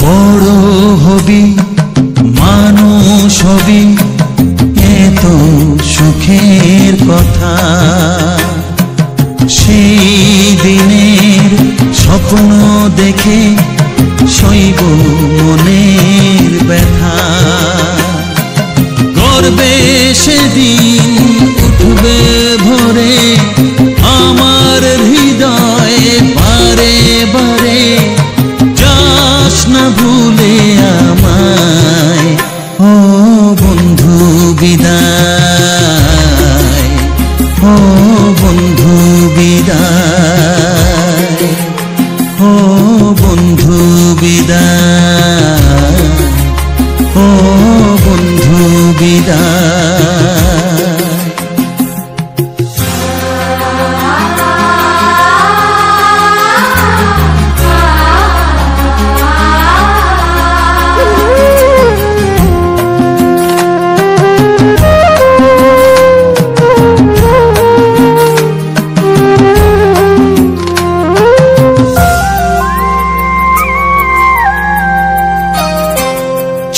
বড় হবি মানুষ হবি এত সুখের কথা, সেই দিনের স্বপ্ন দেখে সইব মনের ব্যথা। গর্বে সেদিন উঠবে ভরে আমার হৃদয়ে বারে বারে, যাস না ভুলে আমায়। ও বন্ধু বিদায়, ও বন্ধু বিদায়, ও বন্ধু বিদায়, ও বন্ধু বিদায়।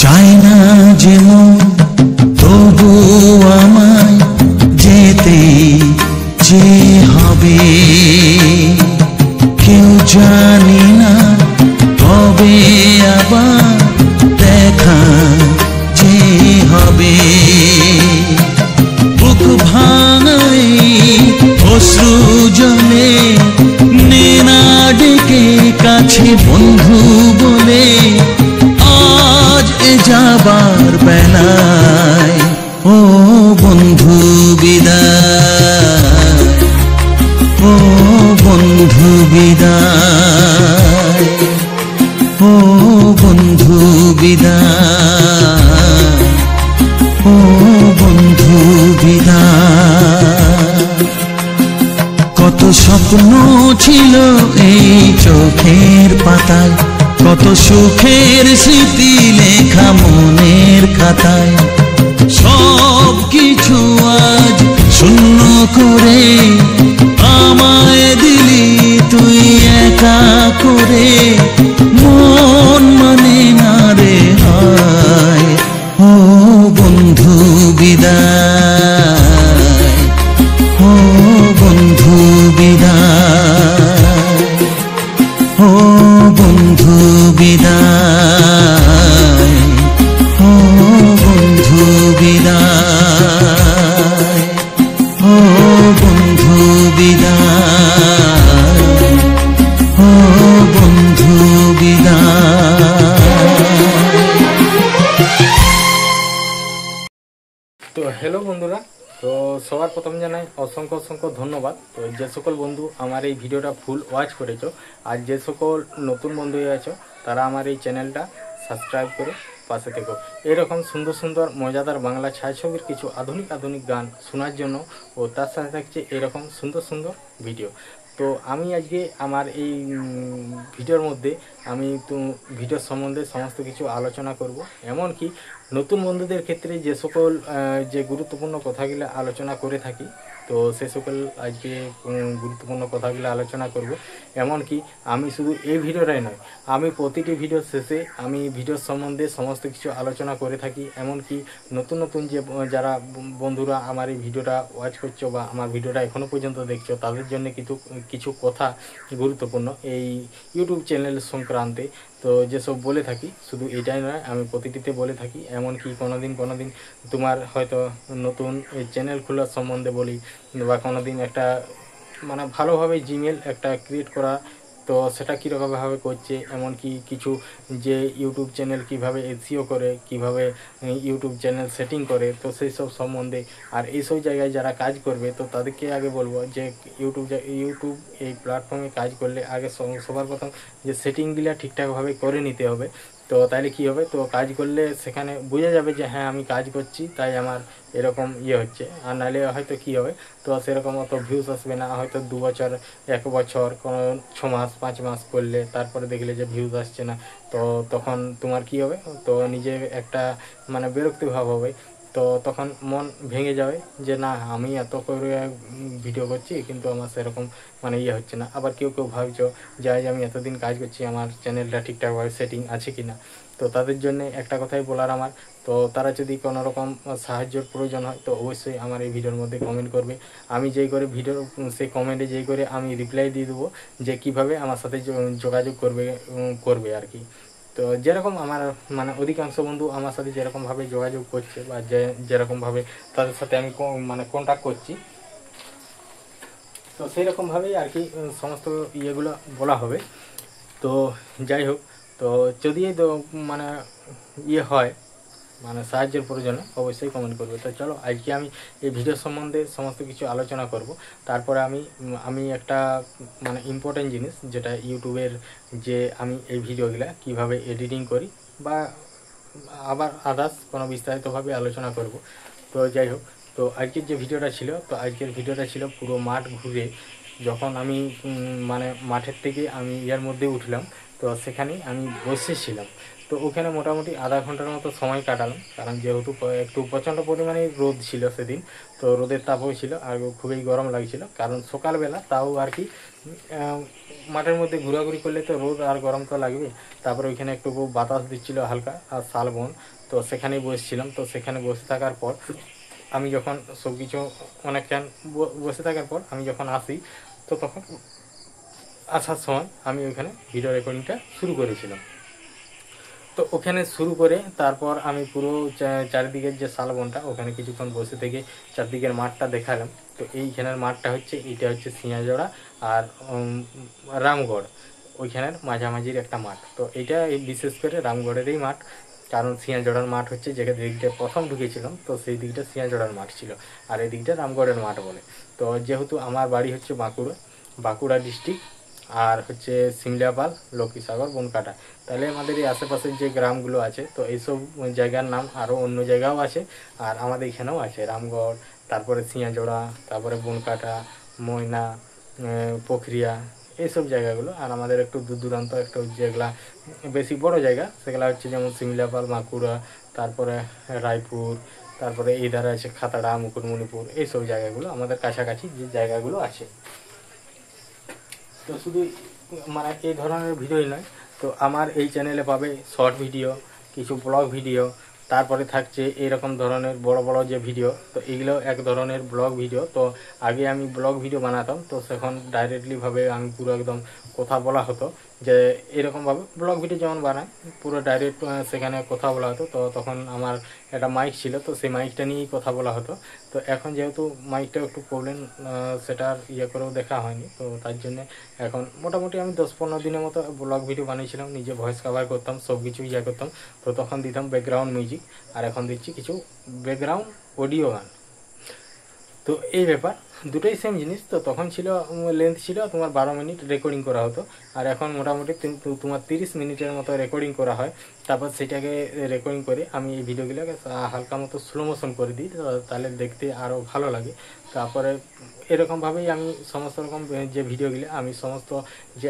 চাই না যেমন তবু আমায় যেতে যে হবে, কেউ জানি না কবে আবার দেখা যে হবে। বুক ভাঙাই অশ্রু জলে নে না ডেকে কাছে বন্ধু বলে, আজ এ যাবার বেলায়। ও বন্ধু বিদায়, ও বন্ধু বিদায়, ও বন্ধু বিদায়, ও বন্ধু বিদায়। কত স্বপ্ন ছিল এই চোখের পাতায়, কত সুখের স্মৃতি লেখা মনের খাতায়, সব কিছু আজ শূন্য করে আমায় দিলি তুই একা করে। মন মানে না রে হায়। ও বন্ধু বিদায়, ও বন্ধু বিদায়, ও বন্ধু বিদায়, ও বন্ধু বিদায়, ও বন্ধু বিদায়, ও বন্ধু বিদায়। তো হ্যালো বন্ধুরা, তো সবার প্রথম জানাই অসংখ্য অসংখ্য ধন্যবাদ। তো যে সকল বন্ধু আমার এই ভিডিওটা ফুল ওয়াচ করেছো, আর যে সকল নতুন বন্ধু আছো তারা আমার এই চ্যানেলটা সাবস্ক্রাইব করে পাশে থেকো। এরকম সুন্দর সুন্দর মজাদার বাংলা ছায়াছবির কিছু আধুনিক আধুনিক গান শোনার জন্য, ও তার সাথে থাকছে এরকম সুন্দর সুন্দর ভিডিও। তো আমি আজকে আমার এই ভিডিওর মধ্যে আমি তো ভিডিওর সম্বন্ধে সমস্ত কিছু আলোচনা করব, এমনকি নতুন বন্ধুদের ক্ষেত্রে যে সকল যে গুরুত্বপূর্ণ কথাগুলো আলোচনা করে থাকি তো সে সকল আজকে গুরুত্বপূর্ণ কথাগুলো আলোচনা করব। এমনকি আমি শুধু এই ভিডিওটাই নয়, আমি প্রতিটি ভিডিওর শেষে আমি ভিডিওর সম্বন্ধে সমস্ত কিছু আলোচনা করে থাকি। এমনকি নতুন নতুন যে যারা বন্ধুরা আমার এই ভিডিওটা ওয়াচ করছো বা আমার ভিডিওটা এখনও পর্যন্ত দেখছো, তাদের জন্য কিছু কথা গুরুত্বপূর্ণ এই ইউটিউব চ্যানেল সংক্রান্তে। তো যেসব বলে থাকি, শুধু এটাই নয়, আমি প্রতিটিতে বলে থাকি। এমনকি কোনোদিন তোমার হয়তো নতুন চ্যানেল খোলার সম্বন্ধে বলি, বা কোনোদিন একটা মানে ভালোভাবে জিমেল একটা ক্রিয়েট করা, তো সেটা কীরকমভাবে করছে, এমনকি কিছু যে ইউটিউব চ্যানেল কিভাবে এসইও করে, কিভাবে ইউটিউব চ্যানেল সেটিং করে, তো সেই সব সম্বন্ধে। আর এইসব জায়গায় যারা কাজ করবে, তো তাদেরকে আগে বলবো যে ইউটিউব এই প্ল্যাটফর্মে কাজ করলে আগে সবার প্রথম যে সেটিংগুলো ঠিকঠাকভাবে করে নিতে হবে। তো তাইলে কি হবে, তো কাজ করলে সেখানে বোঝা যাবে যে হ্যাঁ আমি কাজ করছি, তাই আমার এরকম হচ্ছে। আর নাহলে হয়তো কি হবে, তো সেরকম অত ভিউজ আসবে না। হয়তো 2 বছর, 1 বছর, কোনো 6 মাস 5 মাস করলে তারপরে দেখলে যে ভিউজ আসছে না, তো তখন তোমার কি হবে, তো নিজে একটা মানে বিরক্তি ভাব হবে। তো তখন মন ভেঙে যাবে যে না, আমি এত করে ভিডিও করছি কিন্তু আমার সেরকম মানে হচ্ছে না। আবার কেউ ভাবছো যে আজ আমি এতদিন কাজ করছি, আমার চ্যানেলটা ঠিকঠাকভাবে সেটিং আছে কি না। তো তাদের জন্য একটা কথাই বলার আমার, তো তারা যদি কোনো রকম সাহায্যের প্রয়োজন হয়, তো অবশ্যই আমার এই ভিডিওর মধ্যে কমেন্ট করবে। আমি যেই করে ভিডিওর সেই কমেন্টে যেই করে আমি রিপ্লাই দিয়ে দেবো যে কিভাবে আমার সাথে যোগাযোগ করবে আর কি। তো যেরকম আমার মানে অধিকাংশ বন্ধু আমার সাথে যেরকমভাবে যোগাযোগ করছে, বা যেরকমভাবে তাদের সাথে আমি মানে কন্ট্যাক্ট করছি, তো সেই রকমভাবেই আর কি সমস্ত ইয়েগুলো বলা হবে। তো যাই হোক, তো যদি মানে হয় মানে সাহায্যের প্রয়োজনে, অবশ্যই কমেন্ট করবে। তো চলো, আজকে আমি এই ভিডিও সম্বন্ধে সমস্ত কিছু আলোচনা করব। তারপরে আমি একটা মানে ইম্পর্টেন্ট জিনিস, যেটা ইউটিউবের যে আমি এই ভিডিওগুলা কিভাবে এডিটিং করি, বা আবার আদার্স কোনো বিস্তারিতভাবে আলোচনা করব। তো যাই হোক, তো আজকের যে ভিডিওটা ছিল, তো আজকের ভিডিওটা ছিল পুরো মাঠ ঘুরে, যখন আমি মানে মাঠের থেকে আমি মধ্যে উঠলাম, তো সেখানে আমি বসেছিলাম। তো ওখানে মোটামুটি আধা ঘন্টার মতো সময় কাটালাম, কারণ যেহেতু একটু প্রচণ্ড পরিমাণে রোদ ছিল সেদিন, তো রোদের তাপও ছিল আর খুবই গরম লাগছিল। কারণ সকালবেলা তাও আর কি মাঠের মধ্যে ঘোরাঘুরি করলে তো রোদ আর গরম তো লাগবে। তারপরে ওইখানে একটু বাতাস দিচ্ছিল হালকা, আর শালবন, তো সেখানেই বসেছিলাম। তো সেখানে বসে থাকার পর আমি যখন সব কিছু অনেকক্ষণ বসে থাকার পর আমি যখন আসি, তো তখন আসার সময় আমি ওইখানে ভিডিও রেকর্ডিংটা শুরু করেছিলাম। তো ওখানে শুরু করে তারপর আমি পুরো চারিদিকের যে শালবনটা, ওখানে কিছুক্ষণ বসে থেকে চারদিকের মাঠটা দেখালাম। তো এইখানের মাঠটা এইটা হচ্ছে সিঁয়াজড়া আর রামগড়, ওইখানের মাঝামাঝির একটা মাঠ। তো এইটা বিশেষ করে রামগড়েরই মাঠ, কারণ সিঁয়াজড়ার মাঠ হচ্ছে যে দিকটা প্রথম ঢুকেছিলাম, তো সেই দিকটা সিঁয়াজড়ার মাঠ ছিল, আর এই দিকটা রামগড়ের মাঠ বলে। তো যেহেতু আমার বাড়ি হচ্ছে বাঁকুড়া ডিস্ট্রিক্ট, আর হচ্ছে সিমলাপাল, লক্ষ্মীসাগর, বনকাটা, তাহলে আমাদের এই আশেপাশের যে গ্রামগুলো আছে, তো এইসব জায়গার নাম আরও অন্য জায়গাও আছে, আর আমাদের এখানেও আছে রামগড়, তারপরে সিঁয়াজড়া, তারপরে বনকাটা, ময়না, পোখরিয়া, এইসব জায়গাগুলো। আর আমাদের একটু দূর দূরান্ত একটু যেগুলা বেশি বড় জায়গা, সেগুলো হচ্ছে যেমন সিমলাপাল, বাঁকুড়া, তারপরে রায়পুর, তারপরে এই ধারে আছে খাতাড়া, মুকুটমণিপুর, এইসব জায়গাগুলো আমাদের কাছাকাছি যে জায়গাগুলো আছে। তো শুধু মানে এই ধরনের ভিডিওই নয়, তো আমার এই চ্যানেলে পাবে শর্ট ভিডিও, কিছু ব্লগ ভিডিও, তারপরে থাকছে এইরকম ধরনের বড় বড় যে ভিডিও, তো এগুলো এক ধরনের ব্লগ ভিডিও। তো আগে আমি ব্লগ ভিডিও বানাতাম, তো সেখন ডাইরেক্টলিভাবে আমি পুরো একদম কথা বলা হতো, যে এরকমভাবে ব্লগ ভিডিও যেমন বানায় পুরো ডাইরেক্ট সেখানে কথা বলা হতো। তো তখন আমার একটা মাইক ছিল, তো সেই মাইকটা নিয়েই কথা বলা হতো। তো এখন যেহেতু মাইকটা একটু প্রবলেম, সেটার করেও দেখা হয়নি, তো তার জন্য এখন মোটামুটি আমি 10-15 দিনের মতো ব্লগ ভিডিও বানিয়েছিলাম, নিজে ভয়েস কভার করতাম, সব কিছু করতাম। তো তখন দিতাম ব্যাকগ্রাউন্ড মিউজিক, আর এখন দিচ্ছি কিছু ব্যাকগ্রাউন্ড অডিও গান। তো এই ব্যাপার দুটোই সেম জিনিস। তো তখন ছিল লেন্থ ছিল তোমার 12 মিনিট রেকর্ডিং করা হতো, আর এখন মোটামুটি তোমার 30 মিনিটের মতো রেকর্ডিং করা হয়। তারপর সেটাকে রেকর্ডিং করে আমি এই ভিডিওগুলোকে হালকা মতো স্লো মোশন করে দিই, তাহলে দেখতে আরও ভালো লাগে। তো তারপরে এরকমভাবেই আমি সমস্ত রকম যে ভিডিওগুলি আমি সমস্ত যে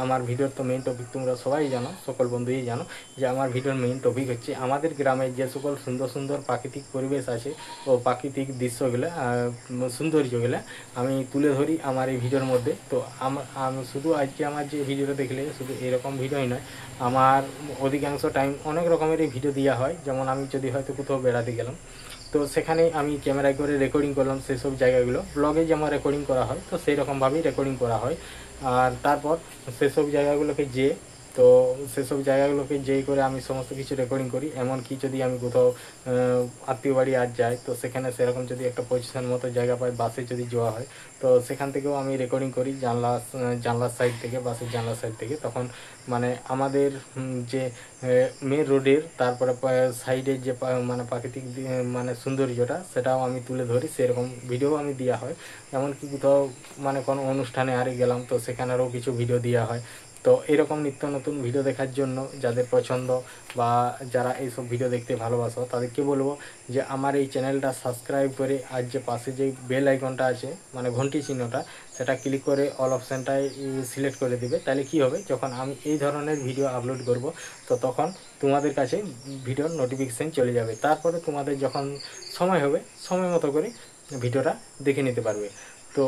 আমার ভিডিওর তো মেইন টপিক তোমরা সবাই জানো, সকল বন্ধুই জানো যে আমার ভিডিওর মেইন টপিক হচ্ছে আমাদের গ্রামে যে সকল সুন্দর সুন্দর প্রাকৃতিক পরিবেশ আছে ও প্রাকৃতিক দৃশ্যগুলো সৌন্দর্যগুলো আমি তুলে ধরি আমার এই ভিডিওর মধ্যে। তো আমি শুধু আজকে আমার যে ভিডিওটা দেখলে শুধু এরকম ভিডিওই নয়, আমার অধিকাংশ টাইম অনেক রকমের ভিডিও দেওয়া হয়। যেমন আমি যদি হয়তো কোথাও বেড়াতে গেলাম, তো সেখানে আমি ক্যামেরায় করে রেকর্ডিং করলাম সেসব জায়গাগুলো, ব্লগে যেমন রেকর্ডিং করা হয় তো সেই রকমভাবেই রেকর্ডিং করা হয়। আর তারপর সেসব জায়গাগুলোকে সেসব জায়গাগুলোকে যেই করে আমি সমস্ত কিছু রেকর্ডিং করি। এমনকি যদি আমি কোথাও আত্মীয় বাড়ি আর যাই, তো সেখানে সেরকম যদি একটা পজিশন মতো জায়গা পাই, বাসে যদি যাওয়া হয়, তো সেখান থেকেও আমি রেকর্ডিং করি জানলার সাইড থেকে, বাসের জানলার সাইড থেকে। তখন মানে আমাদের যে মেন রোডের তারপরে সাইডের যে মানে প্রাকৃতিক মানে সৌন্দর্যটা সেটাও আমি তুলে ধরি, সেরকম ভিডিও আমি দেওয়া হয়। এমনকি কোথাও মানে কোনো অনুষ্ঠানে আরে গেলাম, তো সেখানেরও কিছু ভিডিও দেওয়া হয়। তো এরকম নিত্য নতুন ভিডিও দেখার জন্য যাদের পছন্দ বা যারা এইসব ভিডিও দেখতে ভালোবাসো তাদেরকে বলবো যে আমার এই চ্যানেলটা সাবস্ক্রাইব করে আর যে পাশে যে বেল আইকনটা আছে মানে ঘন্টি চিহ্নটা, সেটা ক্লিক করে অল অপশানটায় সিলেক্ট করে দিবে। তাহলে কি হবে, যখন আমি এই ধরনের ভিডিও আপলোড করব তো তখন তোমাদের কাছে ভিডিওর নোটিফিকেশান চলে যাবে। তারপরে তোমাদের যখন সময় হবে সময় মতো করে ভিডিওটা দেখে নিতে পারবে। তো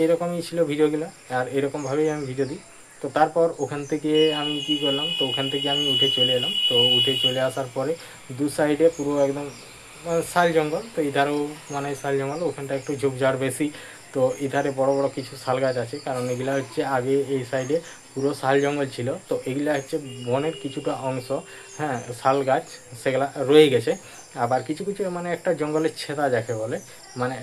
এরকমই ছিল ভিডিওগুলো, আর এরকমভাবেই আমি ভিডিও দিই। তো তারপর ওখান থেকে আমি কী করলাম, তো ওখান থেকে আমি উঠে চলে এলাম। তো উঠে চলে আসার পরে দু সাইডে পুরো একদম শাল জঙ্গল, তো এধারেও মানে শাল জঙ্গল, ওখানটা একটু ঝোপঝাড় বেশি। তো এধারে বড় বড় কিছু শাল গাছ আছে, কারণ এগুলা হচ্ছে আগে এই সাইডে পুরো শাল জঙ্গল ছিল। তো এগুলা হচ্ছে বনের কিছুটা অংশ, হ্যাঁ, শাল গাছ সেগুলা রয়ে গেছে। আবার কিছু কিছু মানে একটা জঙ্গলের ছেদা যাকে বলে, মানে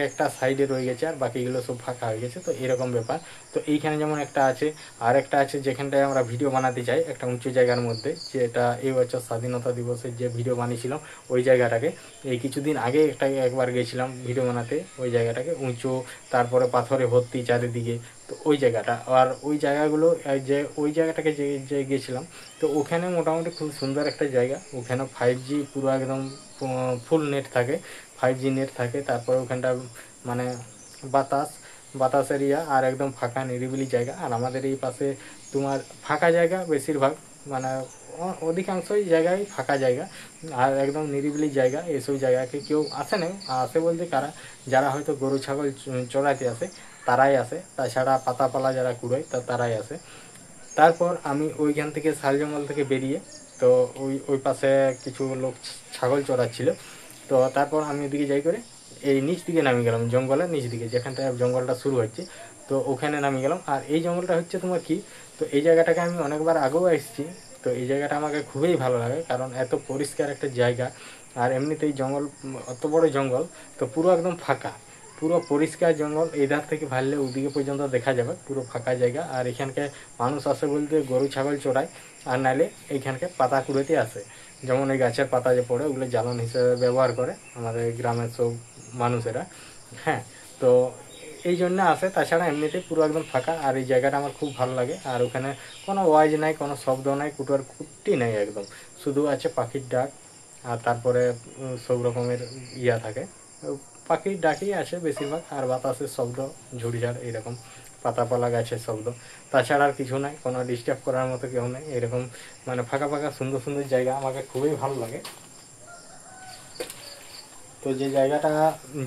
একটা সাইডে রয়ে গেছে আর বাকিগুলো সব ফাঁকা হয়ে গেছে। তো এরকম ব্যাপার। তো এইখানে যেমন একটা আছে, আর একটা আছে যেখানটায় আমরা ভিডিও বানাতে চাই একটা উঁচু জায়গার মধ্যে, যেটা এই বছর স্বাধীনতা দিবসের যে ভিডিও বানিয়েছিলাম ওই জায়গাটাকে এই কিছুদিন আগে একবার গেছিলাম ভিডিও বানাতে। ওই জায়গাটাকে উঁচু, তারপরে পাথরে ভর্তি চারিদিকে, তো ওই জায়গাটা। আর ওই জায়গাগুলো যে ওই জায়গাটাকে যে গেছিলাম, তো ওখানে মোটামুটি খুব সুন্দর একটা জায়গা। ওখানে 5G পুরো একদম ফুল নেট থাকে, 5G নেট থাকে। তারপরে ওখানটা মানে বাতাস এরিয়া আর একদম ফাঁকা নিরিবিলি জায়গা। আর আমাদের এই পাশে তোমার ফাঁকা জায়গা বেশিরভাগ, মানে অধিকাংশই জায়গায় ফাঁকা জায়গা আর একদম নিরিবিলি জায়গা। এসব জায়গাকে কেউ আসে না, আসে বলতে কারা, যারা হয়তো গরু ছাগল চড়াইতে আসে তারাই আসে, তাছাড়া পাতাপালা যারা কুড়োয় তারাই আসে। তারপর আমি ওইখান থেকে শাল জঙ্গল থেকে বেরিয়ে, তো ওই পাশে কিছু লোক ছাগল চড়াচ্ছিল। তো তারপর আমি ওদিকে যাই করে এই নিচ দিকে নামিয়ে গেলাম, জঙ্গলের নিচ দিকে যেখানটায় জঙ্গলটা শুরু হচ্ছে, তো ওখানে নামিয়ে গেলাম। আর এই জঙ্গলটা হচ্ছে তোমার কি, তো এই জায়গাটাকে আমি অনেকবার আগেও এসেছি। তো এই জায়গাটা আমাকে খুবই ভালো লাগে, কারণ এত পরিষ্কার একটা জায়গা। আর এমনিতেই জঙ্গল, অত বড় জঙ্গল, তো পুরো একদম ফাঁকা, পুরো পরিষ্কার জঙ্গল। এই ধার থেকে ভাললে ওদিকে পর্যন্ত দেখা যাবে, পুরো ফাঁকা জায়গা। আর এখানকে মানুষ আসে বলতে গরু ছাগল চড়ায়, আর নাহলে এইখানকে পাতা কুড়োতে আসে। যেমন এই গাছের পাতা যে পড়ে ওগুলো জ্বালানি হিসেবে ব্যবহার করে আমাদের গ্রামের সব মানুষেরা, হ্যাঁ। তো এই জন্য আসে, তাছাড়া এমনিতেই পুরো একদম ফাঁকা। আর এই জায়গাটা আমার খুব ভালো লাগে। আর ওখানে কোনো ওয়াইজ নাই, কোনো শব্দ নাই, কুটি নাই, একদম শুধু আছে পাখির ডাক। আর তারপরে সব রকমের ইয়া থাকে, পাখির ডাকই আছে বেশিরভাগ, আর বাতাসের শব্দ, ঝুড়িঝাড় এইরকম পাতাপালা গাছের শব্দ। তাছাড়া আর কিছু নাই, কোনো ডিস্টার্ব করার মতো কেউ নেই। এরকম মানে ফাঁকা ফাঁকা সুন্দর সুন্দর জায়গা আমাকে খুবই ভালো লাগে। তো যে জায়গাটা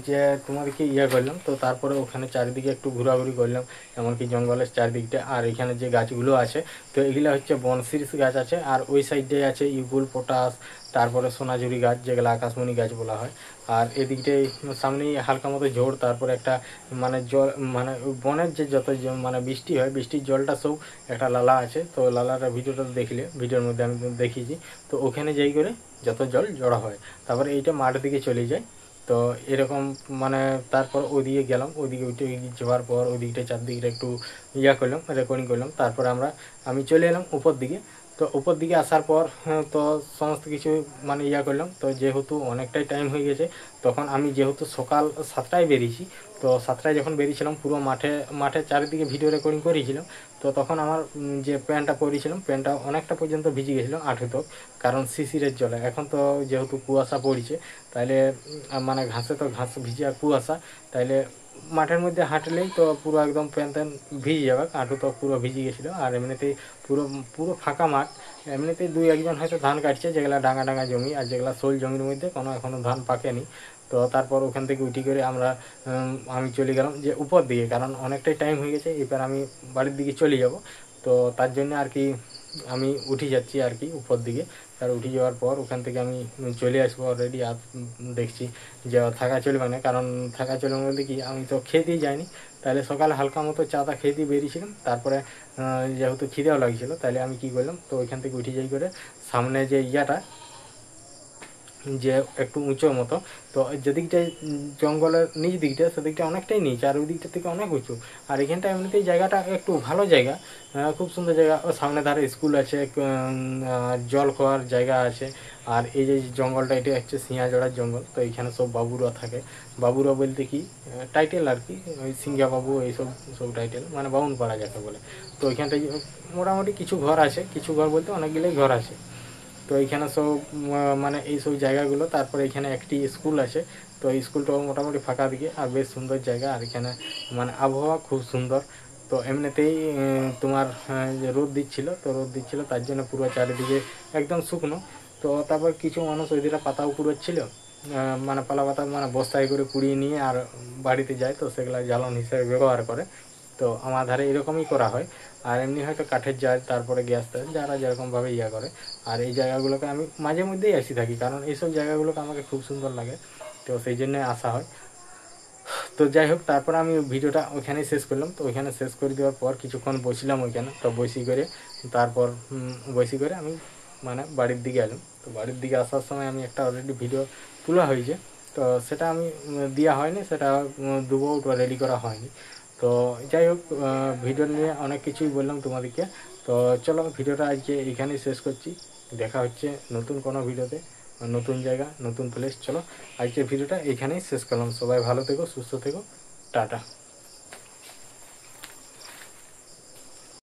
যে তোমাদেরকে করলাম, তো তারপরে ওখানে চারিদিকে একটু ঘোরাঘুরি করলাম, এমনকি জঙ্গলের চারিদিকটা। আর এখানে যে গাছগুলো আছে, তো এগুলো হচ্ছে বনশিরিষ গাছ আছে। আর ওই সাইডে আছে ইউগুল, পটাশ, তারপরে সোনাঝুরি গাছ, যেগুলো আকাশমণি গাছ বলা হয়। আর এদিকটাই সামনেই হালকা মতো ঝোড়, তারপরে একটা মানে জল, মানে বনের যে যত মানে বৃষ্টি হয়, বৃষ্টির জলটা সব একটা লালা আছে। তো লালাটা ভিডিওটা দেখলে, ভিডিওর মধ্যে আমি দেখিয়েছি। তো ওখানে যাই করে যত জল জড়া হয়, তারপরে এইটা মাঠ দিকে চলে যায়। তো এরকম মানে তারপর ওইদিকে গেলাম, ওইদিকে উঠে যাওয়ার পর ওইদিকটা চারদিকটা একটু করলাম, রেকর্ডিং করলাম। তারপর আমি চলে এলাম উপর দিকে। তো উপর দিকে আসার পর তো সমস্ত কিছু মানে ইয়া করলাম। তো যেহেতু অনেকটাই টাইম হয়ে গেছে, তখন আমি যেহেতু সকাল 7টায় বেরিয়েছি, তো 7টায় যখন বেরিয়েছিলাম পুরো মাঠে চারিদিকে ভিডিও রেকর্ডিং করেছিলাম। তো তখন আমার যে প্যান্টটা পরেছিলাম প্যান্টটা অনেকটা পর্যন্ত ভিজে গেছিলো আঁঠু তক, কারণ শিশিরের জলে। এখন তো যেহেতু কুয়াশা পড়েছে, তাইলে মানে ঘাসে তো ঘাস ভিজে আর কুয়াশা, তাইলে মাঠের মধ্যে হাঁটলেই তো পুরো একদম প্যান্ট ভিজে যাবে, হাঁটু তো পুরো ভিজে গেছিলো। আর এমনিতেই পুরো পুরো ফাঁকা মাঠ, এমনিতেই 2-1 জন হয়তো ধান কাটছে, যেগুলো ডাঙা ডাঙা জমি, আর যেগুলো শোল জমির মধ্যে কোনো এখনও ধান পাকেনি। তো তারপর ওখান থেকে উঠি করে আমি চলে গেলাম যে উপর দিকে, কারণ অনেকটাই টাইম হয়ে গেছে, এবার আমি বাড়ির দিকে চলে যাব। তো তার জন্য আর কি আমি উঠে যাচ্ছি আর কি উপর দিকে। আর উঠে যাওয়ার পর ওখান থেকে আমি চলে আসবো অলরেডি। আর দেখছি যে থাকা চলবে না, কারণ থাকা চলবে বলতে কি আমি তো খেতেই যাইনি, তাহলে সকালে হালকা মতো চাটা খেতে বেরিয়েছিলাম। তারপরে যেহেতু খিদেও লাগছিলো, তাহলে আমি কি করলাম, তো ওইখান থেকে উঠে যাই করে সামনে যে ইয়াটা যে একটু উঁচু মতো, তো যেদিকটা জঙ্গলের নিচ দিকটা সেদিকটা অনেকটাই নিচ, আর ওই দিকটা থেকে অনেক উঁচু। আর এখানটা এমনিতেই জায়গাটা একটু ভালো জায়গা, খুব সুন্দর জায়গা। ও সামনে ধারে স্কুল আছে, জল খাওয়ার জায়গা আছে। আর এই যে জঙ্গলটা, এটা হচ্ছে সিংহাজড়ার জঙ্গল। তো এইখানে সব বাবুরা থাকে, বাবুরা বলতে কি টাইটেল আর কি, ওই সিংহা বাবু এইসব সব টাইটেল, মানে বাউন পাড়া যাকে বলে। তো ওইখানটায় মোটামুটি কিছু ঘর আছে, কিছু ঘর বলতে অনেকগুলোই ঘর আছে। তো এইখানে সব মানে এই সব জায়গাগুলো। তারপরে এখানে একটি স্কুল আছে, তো এই স্কুলটাও মোটামুটি ফাঁকা দিকে, আর বেশ সুন্দর জায়গা। আর এখানে মানে আবহাওয়া খুব সুন্দর। তো এমনিতেই তোমার যে রোদ দিচ্ছিল, তার জন্য পুরো চারিদিকে একদম শুকনো। তো তারপর কিছু মানুষ ওই দিকে পাতাও কুড়োচ্ছিল, মানে পালা পাতা মানে বস্তায় করে কুড়িয়ে নিয়ে আর বাড়িতে যায়, তো সেগুলো জ্বালন হিসেবে ব্যবহার করে। তো আমার ধারে এরকমই করা হয়। আর এমনি হয়তো কাঠের জার, তারপরে গ্যাস টাস, যারা যেরকমভাবে ইয়া করে। আর এই জায়গাগুলোকে আমি মাঝে মধ্যেই আসি থাকি, কারণ এইসব জায়গাগুলোকে আমাকে খুব সুন্দর লাগে, তো সেই জন্যে আসা হয়। তো যাই হোক, তারপর আমি ভিডিওটা ওইখানেই শেষ করলাম। তো ওইখানে শেষ করে দেওয়ার পর কিছুক্ষণ বসছিলাম ওইখানে। তো তারপর বসি করে আমি মানে বাড়ির দিকে এলাম। তো বাড়ির দিকে আসার সময় আমি একটা অলরেডি ভিডিও তোলা হয়েছে, তো সেটা আমি দেওয়া হয়নি, সেটা দেবো, ওটা রেডি করা হয়নি। তো যাই হোক, ভিডিও নিয়ে অনেক কিছুই বললাম তোমাদেরকে। তো চলো, ভিডিওটা আজকে এইখানেই শেষ করছি। দেখা হচ্ছে নতুন কোনো ভিডিওতে, নতুন জায়গা, নতুন প্লেস। চলো, আজকের ভিডিওটা এইখানেই শেষ করলাম। সবাই ভালো থেকো, সুস্থ থেকো, টাটা।